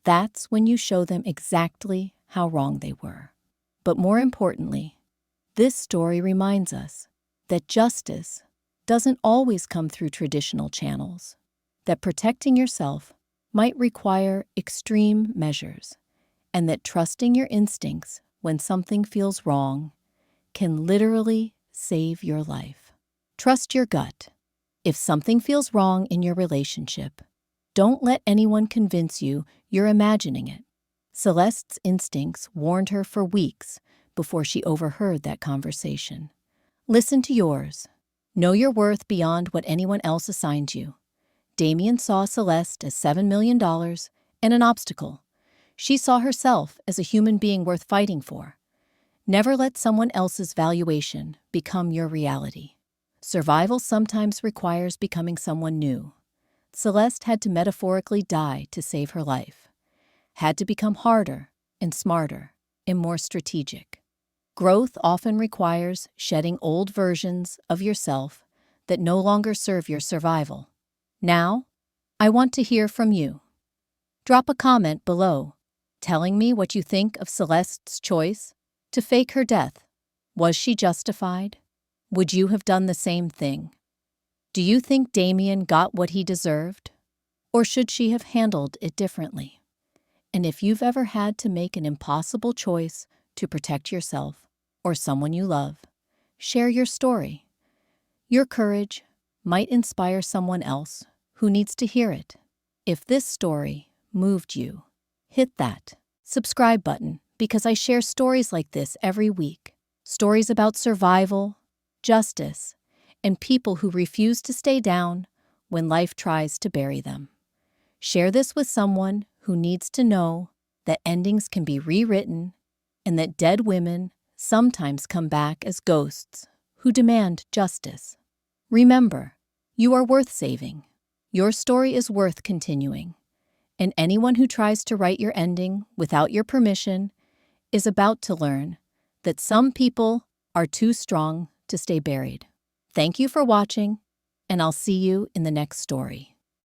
that's when you show them exactly how wrong they were. But more importantly, this story reminds us that justice doesn't always come through traditional channels, that protecting yourself might require extreme measures, and that trusting your instincts when something feels wrong can literally save your life. Trust your gut. If something feels wrong in your relationship, don't let anyone convince you you're imagining it. Celeste's instincts warned her for weeks before she overheard that conversation. Listen to yours. Know your worth beyond what anyone else assigned you. Damien saw Celeste as $7 million and an obstacle. She saw herself as a human being worth fighting for. Never let someone else's valuation become your reality. Survival sometimes requires becoming someone new. Celeste had to metaphorically die to save her life, had to become harder and smarter and more strategic. Growth often requires shedding old versions of yourself that no longer serve your survival. Now, I want to hear from you. Drop a comment below, telling me what you think of Celeste's choice to fake her death. Was she justified? Would you have done the same thing? Do you think Damien got what he deserved? Or should she have handled it differently? And if you've ever had to make an impossible choice to protect yourself or someone you love, share your story. Your courage might inspire someone else who needs to hear it. If this story moved you, hit that subscribe button because I share stories like this every week. Stories about survival, justice, and people who refuse to stay down when life tries to bury them. Share this with someone who needs to know that endings can be rewritten and that dead women sometimes come back as ghosts who demand justice. Remember, you are worth saving. Your story is worth continuing. And anyone who tries to write your ending without your permission is about to learn that some people are too strong to stay buried. Thank you for watching, and I'll see you in the next story.